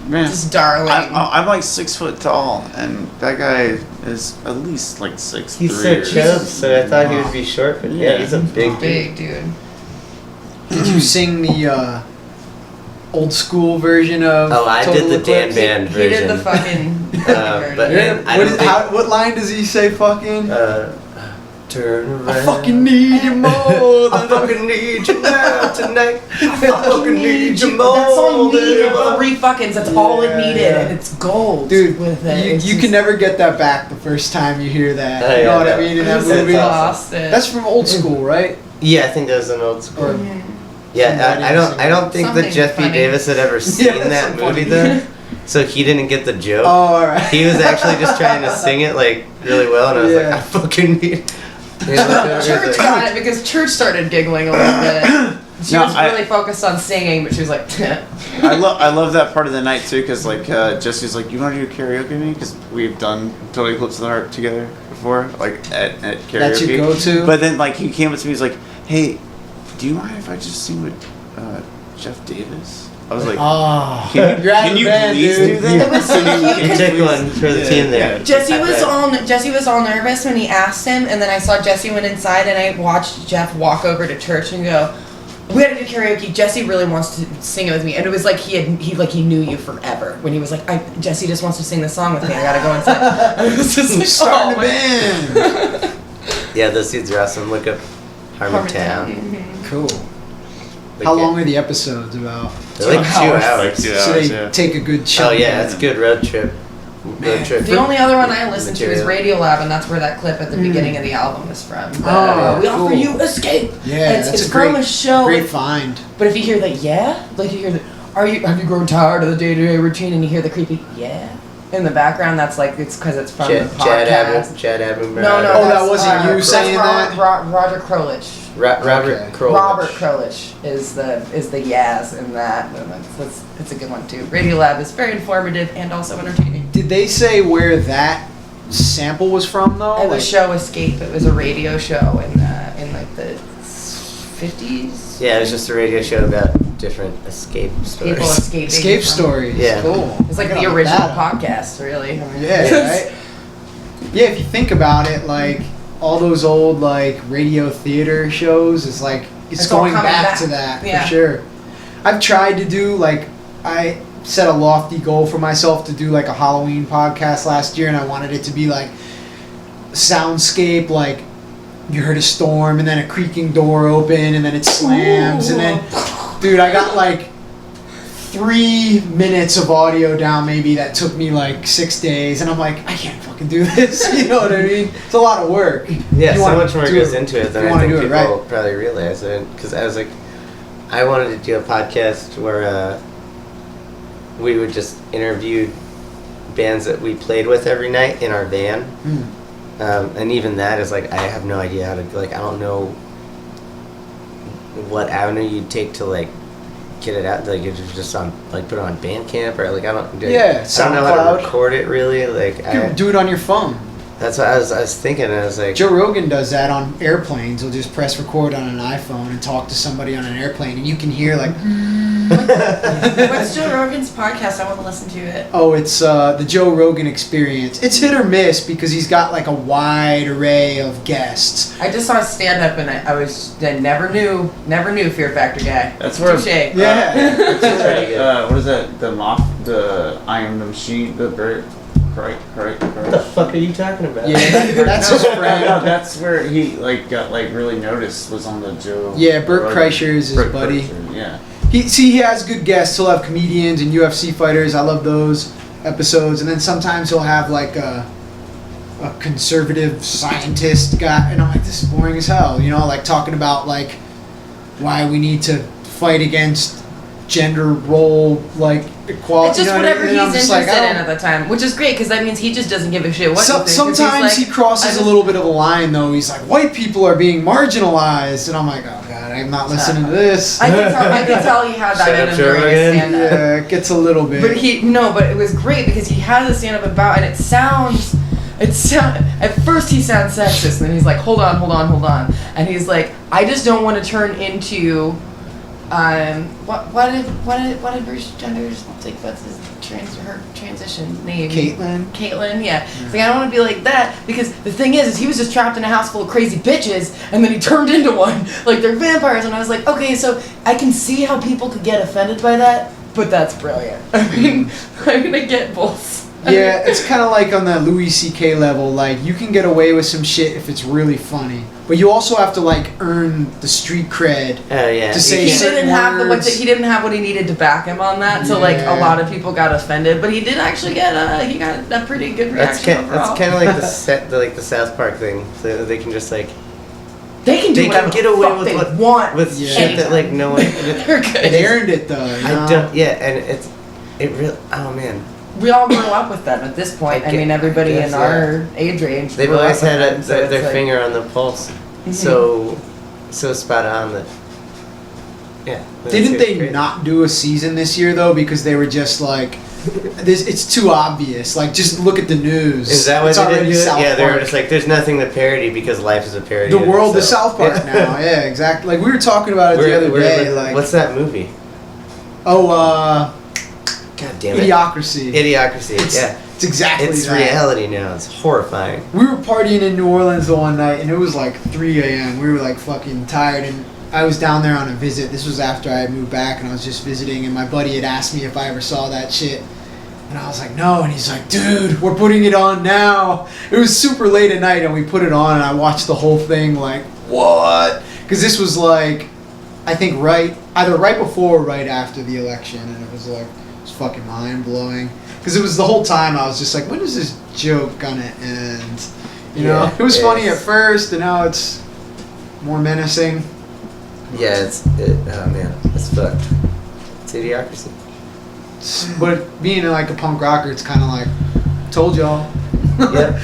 Man, just darling. I'm like 6 foot tall, and that guy is at least like 6'3". He's so or chub, so I thought he would be short, but yeah, Yeah. he's a big dude. Big dude. Did you sing the old school version of Oh, I Total did the Dan Eclipse? Band He did the version. fucking But Yeah, I don't think, what line does he say? Fucking. turn around. I fucking need you more. I fucking need you now tonight. I fucking need you more. That song needed than 3 fuckings. That's all it needed, Yeah. and it's gold. Dude, with it. It's you just- can never get that back the first time you hear that. Oh, You know yeah, what I no. mean? In that It's movie. awesome. That's from old school, right? Yeah, I think that was an old school. Or Yeah, I don't think Something that Jeff B. funny. Davis had ever seen Yeah, that's that so movie funny. though, so he didn't get the joke. Oh, all right. He was actually just trying to sing it like really well, and I was Yeah. like, I fucking need. He looked over, he was Church like, got it because Church started giggling a little bit. She No, was really focused on singing, but she was like, I love that part of the night too, because like Jesse's like, you want to do karaoke with me? Because we've done Totally Eclipse of the Heart together before, like at karaoke. That's your go-to? But then like he came up to me, he's like, hey, do you mind if I just sing with Jeff Davis? I was like, Oh, can you please do that? It was so cute You took one for the team there. Jesse I bet. Jesse was all nervous when he asked him, and then I saw Jesse went inside, and I watched Jeff walk over to Church and go, "We had to do karaoke. Jesse really wants to sing it with me," and it was like he knew you forever when he was like, "Jesse just wants to sing this song with me. I gotta go inside." I was just like, starting "Oh, a man." band. Yeah, those dudes are awesome. Look up Harmontown. Mhm. Cool. Like, How yeah, long are the episodes about? They're like 2 hours. Like 2 So hours, they yeah. take a good Oh chunk. yeah, it's a good road trip. Road trip. The only other one I listen to is Material. Radio Lab, and that's where that clip at the beginning of the album is from. Oh, We offer cool. you escape. Yeah, it's, that's it's a great, from a show. great find. But if you hear the like you hear the, have you grown tired of the day-to-day routine, and you hear the creepy yeah in the background, that's like, it's because it's from the podcast. Chad Abu. No, Oh, that that's, wasn't you that's saying that? Roger Krolich. Robert Okay. Krolich. Robert Krolich is the Yaz in that. And it's a good one too. Radio Lab is very informative and also entertaining. Did they say where that sample was from though? And the Like- show Escape, it was a radio show in like the 50s. Yeah, it was just a radio show about different escape stories. People escaping. Escape from- stories. Yeah. Cool. It's like I the gotta look original that up. podcast, really. I mean, Yeah, right? Yeah, if you think about it, like all those old like radio theater shows, it's like it's It's all going coming back back. to that Yeah. for sure. I've tried to do like I set a lofty goal for myself to do like a Halloween podcast last year, and I wanted it to be like soundscape, like you heard a storm and then a creaking door open and then it slams and then dude, I got like 3 minutes of audio down maybe that took me like 6 days, and I'm like, I can't fucking do this. You know what I mean? It's a lot of work. Yeah, You so wanna much more do goes it- into it than you I wanna think do it people right. probably realize. Because I was like, I wanted to do a podcast where we would just interview bands that we played with every night in our van. And even that is like, I have no idea how to, like, I don't know what avenue you'd take to like get it out. Like, it's just on, like, put it on Bandcamp or like, I don't know how SoundCloud. to record it really. Like, You can do it on your phone. that's what I was thinking. I was like, Joe Rogan does that on airplanes. He'll just press record on an iPhone and talk to somebody on an airplane, and you can hear like, What's Joe Rogan's podcast? I want to listen to it. oh, it's the Joe Rogan Experience. It's hit or miss because he's got like a wide array of guests. I just saw a stand up and I never knew Fear Factor guy. That's where- Touche. Yeah. What is that? The I Am the Machine, the Bert what the fuck are you talking about? Yeah, that's his No, friend. that's where he like got like really noticed, was on the Joe. Yeah, Bert Rogan. Kreischer is his Bert buddy. Kreischer, yeah. He has good guests. He'll have comedians and UFC fighters. I love those episodes. And then sometimes he'll have like a conservative scientist guy, and I'm like, this is boring as hell. You know, like talking about like why we need to fight against gender role like equality. It's just you know what I whatever mean? And I'm he's just interested like, in at the time, which is great because that means he just doesn't give a shit what you think, 'cause he's sometimes like, he crosses I a just- little bit of a line though. He's like, white people are being marginalized, and I'm like, oh god, I'm not listening to this. I can tell he had Shut that in up, him Joe during his Rogan. stand-up. Yeah, it gets a little bit. But it was great because he had the stand up about, and at first he sounds sexist, and then he's like, hold on, and he's like, I just don't want to turn into, what did Bruce Jenner's, like, what's his her transition name? Caitlyn, yeah. He's like, I don't want to be like that, because the thing is he was just trapped in a house full of crazy bitches, and then he turned into one, like they're vampires, and I was like, okay, so I can see how people could get offended by that, but that's brilliant. I mean, I get both Yeah, it's kind of like on the Louis C.K. level. Like, you can get away with some shit if it's really funny, but you also have to like earn the street cred Oh yeah. to say He certain didn't have words. he didn't have what he needed to back him on that, so like a Yeah. lot of people got offended. But he did actually get he got a pretty good reaction overall. That's kind of like the South Park thing. So they can just like They can do they whatever can get the away fuck with they what- want with Yeah. shit that like no one. They're good. They earned it though. You know? I don't. Yeah, and it really. Oh man. We all grew up with them at this point. I mean, everybody guess, in our age range. They've grew up always with had them, so their it's like- finger on the pulse. Mhm. So spot on that. Yeah. Didn't it's they crazy. not do a season this year though because they were just like, this? It's too obvious. Like, just look at the news. Is that why It's they didn't already do it? South Yeah, they were Park. just like, there's nothing to parody because life is a parody. The in world is itself. South Park now. Yeah, exactly. Like we were talking about it the other day. Like, what's that movie? God damn it. Idiocracy. Idiocracy. Yeah. It's exactly It's that. reality now. It's horrifying. We were partying in New Orleans the one night, and it was like 3 a.m. We were like fucking tired, and I was down there on a visit. This was after I had moved back, and I was just visiting, and my buddy had asked me if I ever saw that shit. And I was like, no. And he's like, dude, we're putting it on now. It was super late at night, and we put it on, and I watched the whole thing like, what? Because this was like, I think either right before or right after the election, and it was like, it was fucking mind-blowing. Because it was the whole time I was just like, when is this joke gonna end? You know, Yeah, it was funny it's- at first, and now it's more menacing. Yeah, oh man, it's fucked. It's idiocracy. But being like a punk rocker, it's kind of like, told y'all. Yep.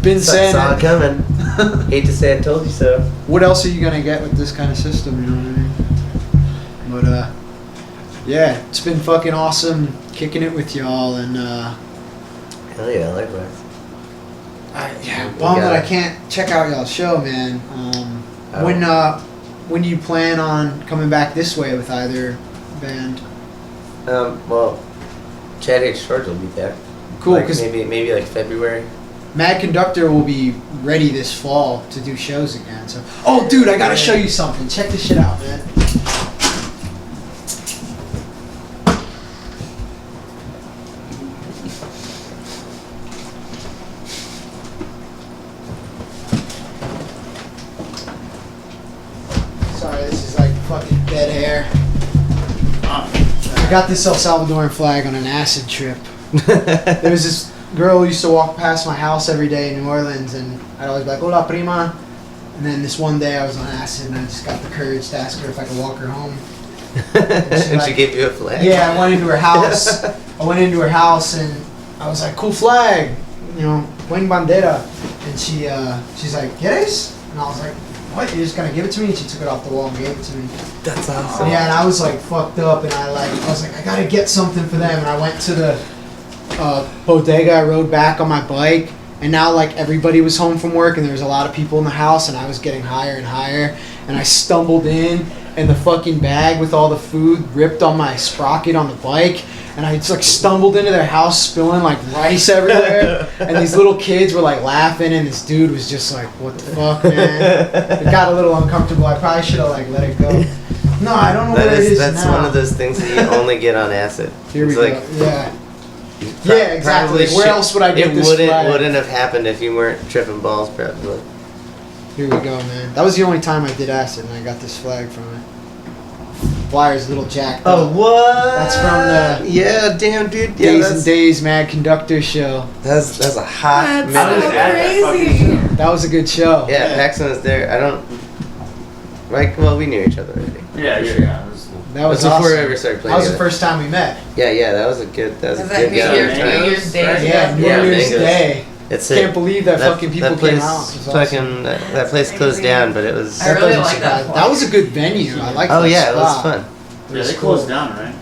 Been saying Saw it it. coming. Hate to say I told you so. What else are you gonna get with this kind of system? You know what I mean? But yeah, it's been fucking awesome kicking it with y'all, and Hell yeah, likewise. yeah, We bummed that got I it. can't check out y'all's show, man. Oh. When do you plan on coming back this way with either band? Well, Chad H. Short will be back. Cool, Like, because maybe like February. Mad Conductor will be ready this fall to do shows again. So, oh, dude, I gotta show you something. Check this shit out, man. Sorry, this is like fucking dead hair. I got this El Salvadoran flag on an acid trip. There was this girl who used to walk past my house every day in New Orleans, and I'd always be like, hola, prima. And then this one day I was on acid, and I just got the courage to ask her if I could walk her home. And she like- gave you a flag? Yeah, I went into her house. And I was like, cool flag, you know, buen bandera. And she's like, ¿Quieres? And I was like, what? You're just gonna give it to me? And she took it off the wall and gave it to me. That's awesome. Yeah, and I was like fucked up, and I was like, I gotta get something for them, and I went to the bodega. I rode back on my bike, and now like everybody was home from work, and there was a lot of people in the house, and I was getting higher and higher, and I stumbled in, and the fucking bag with all the food ripped on my sprocket on the bike. And I just like stumbled into their house, spilling like rice everywhere. And these little kids were like laughing, and this dude was just like, "What the fuck, man?" It got a little uncomfortable. I probably should have like let it go. No, I don't know where it is That's now. one of those things that you only get on acid. Here we It's go. like, Yeah. you Yeah, exactly. probably Where else would I get it this wouldn't flag? wouldn't have happened if you weren't tripping balls, probably. Here we go, man. That was the only time I did acid, and I got this flag from it. Flyer's little jacked up. what? That's from the Yeah, damn, dude. Yeah, Days N that's Daze Mad Conductor show. that's a hot That's minute. so That crazy. fucking That was a good show. Yeah, Paxton was there. I don't. Like, well, we knew each other already. Yeah, For yeah, sure. yeah. That was before awesome. we ever started playing. That was the together. first time we met. Yeah, that was a good. That was Was a that good New guy. Year's, Yeah, New man. Year's Day? Yeah, New Yeah, Year's Vegas. Day. It's Can't believe that fucking people place, came out. It was awesome. fucking that place closed down, but it was. I really doesn't like that surprise- place. was a good venue. I like Oh that yeah, it was spot. fun. It Yeah, was they cool. closed down, right?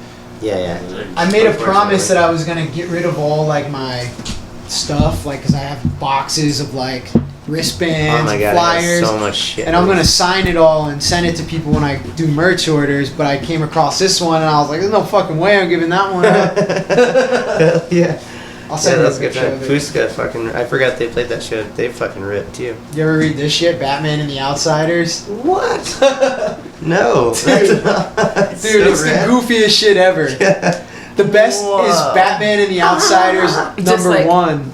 Yeah. I made a promise that I was gonna get rid of all like my stuff, like, cause I have boxes of like wristbands, Oh my god, flyers, it has so much shit. and I'm gonna sign it all and send it to people when I do merch orders. But I came across this one, and I was like, "There's no fucking way I'm giving that one up." Hell yeah. I'll Yeah, send that you a was a good picture time. of it. Fusca fucking. I forgot they played that show. They fucking ripped too. You ever read this shit, Batman and the Outsiders? What? No. Dude, it's the goofiest shit ever. The best is Batman and the Outsiders number like- 1.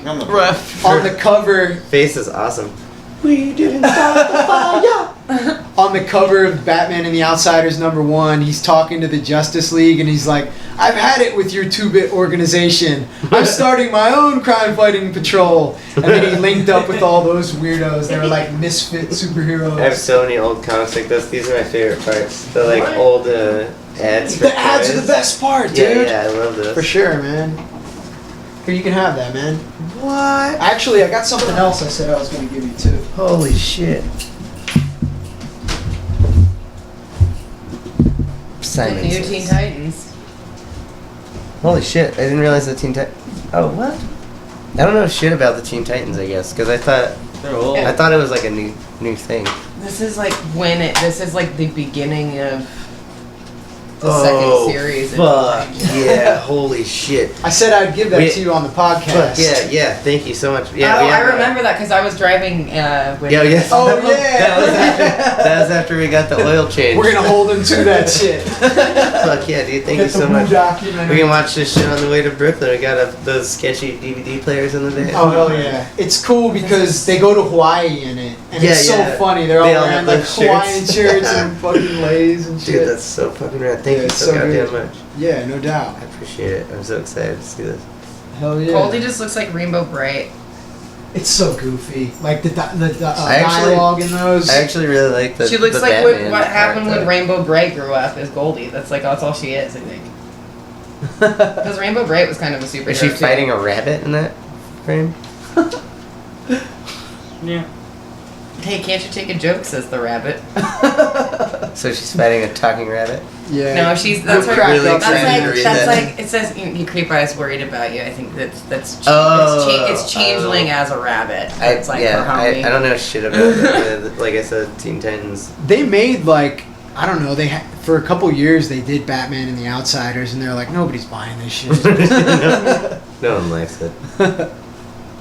On the Rough. On the cover, Face is awesome. We didn't start the fire. on the cover of Batman and the Outsiders number 1, he's talking to the Justice League and he's like, I've had it with your 2-bit organization. I'm starting my own crime-fighting patrol. And then he linked up with all those weirdos. They were like misfit superheroes. I have so many old comics like this. These are my favorite parts. The like What? old ads. For The ads are toys. the best part, dude. Yeah, I love this. For sure, man. Here, you can have that, man. What? Actually, I got something else I said I was going to give you, too. Holy shit. The Simon new Says. Teen Titans. Holy shit! I didn't realize the Teen Titans. Oh what? I don't know shit about the Teen Titans. I guess because I They're old. thought it was like a new thing. This is like this is like the beginning of the Oh, second series. Fuck yeah! Holy shit! I said I'd give that We- to you on the podcast. Fuck yeah! Thank you so much. Yeah, Oh, we I have, remember that because I was driving with. Yeah, yeah. Oh, yeah. That was after we got the oil change. We're going to hold him to that shit. Fuck yeah, dude! Thank you Get the so Who much. documentary. We can watch this shit on the way to Brooklyn. We got those sketchy DVD players in the van. Oh, hell yeah. It's cool because they go to Hawaii in it. And Yeah, it's so yeah. funny. They're They all all wearing have like those Hawaiian shirts. shirts and fucking lays and shit. Dude, that's so fucking rad. Thank Yeah, you it's so so goddamn good. much. Yeah, no doubt. I appreciate it. I'm so excited to see this. Hell yeah. Goldie just looks like Rainbow Bright. It's so goofy. Like the I actually- dialogue in those. I actually really like the. She looks the like Batman what happened when character. Rainbow Bright grew up is Goldie. That's all she is, I think. Because Rainbow Bright was kind of a superhero. Is she too. fighting a rabbit in that frame? Yeah. Hey, can't you take a joke? Says the rabbit. So she's fighting a talking rabbit. Yeah. No, she's that's You're her. really That's excited to like read that's that. like it says you creep eyes worried about you. I think that's Oh, it's changeling as a rabbit. I It's like her I homie. don't know shit about it. Like I said, Teen Titans. They made like, I don't know, for a couple years they did Batman and the Outsiders and they're like, nobody's buying this shit. No one likes it.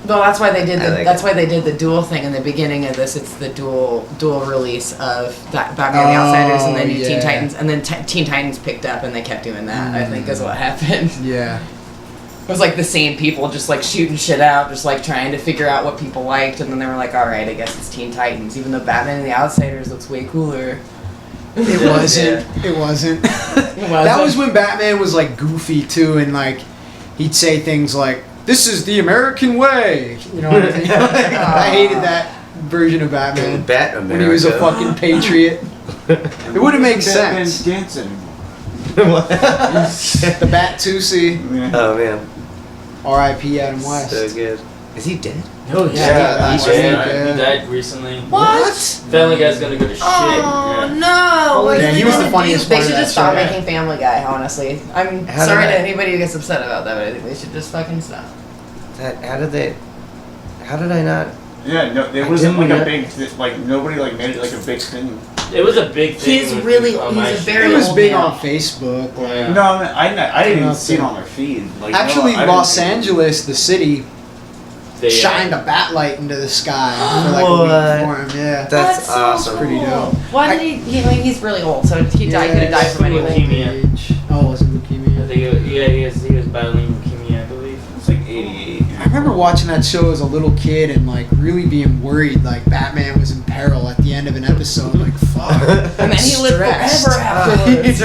Well, that's why they did I like that's it. why they did the dual thing in the beginning of this. It's the dual release of Batman and the Oh, Outsiders and then Teen yeah. Titans, and then Teen Titans picked up and they kept doing that. I think is what happened. Yeah. It was like the same people just like shooting shit out, just like trying to figure out what people liked, and then they were like, all right, I guess it's Teen Titans, even though Batman and the Outsiders looks way cooler. It wasn't. It wasn't. That was when Batman was like goofy too, and like he'd say things like, "This is the American way." You know what I mean? I hated that version of Batman Bat America. when he was a fucking patriot. It wouldn't make sense. Dance anymore. What? The Bat-Tusi, Oh man, R.I.P. Adam West. so good. Is he dead? Oh Yeah, he's he dead. died. He died recently. What? Family Guy's gonna go to shit. Oh Yeah. no! What Yeah, are he they was the gonna funniest do? They part of should that just stop show. making Family Guy. Honestly, I'm How sorry did to I- anybody who gets upset about that, but I think they should just fucking stop. How did I not? Yeah, no, it I wasn't like didn't a big, like nobody like made it like a big thing. It was a big thing. He's with- really- on my he's a shit. very It was old big man. on Facebook. Like, Yeah. No, I didn't even Enough see it to- on my feed. Like, Actually, no, I didn't Los see it. Angeles, the city, They, shined a bat light into the sky for like a What? week for him. Yeah. That's so awesome. Pretty dope. Why did he? I mean, he's really old, so he died. Could have died from Yeah, anything. leukemia. Oh, was it I leukemia? think he was battling leukemia, I believe. It's like 88. I remember watching that show as a little kid and like really being worried, like Batman was in peril at the end of an episode. Like, fuck. And then he lived Stressed. forever afterwards.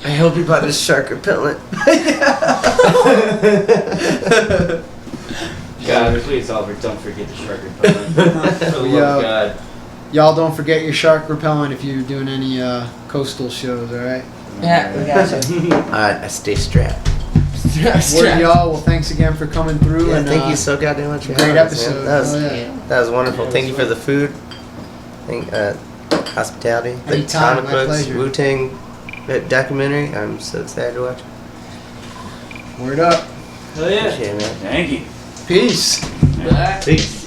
I hope he bought this shark repellent. God, please, Oliver, don't forget the shark repellent. For the love Yo. of God. Y'all don't forget your shark repellent if you're doing any coastal shows, alright? Yeah, we got you. I stay strapped. Word y'all, well thanks again for coming through Yeah, and thank you so goddamn much for great having us, man. episode. That was, Oh, yeah. that was wonderful. Yeah, it Thank was you for the food. Hospitality. The Anytime, comic my books, pleasure. Wu-Tang documentary. I'm so excited to watch. Word up. Hell yeah. Appreciate it, man. Thank you. Peace. Bye. Peace.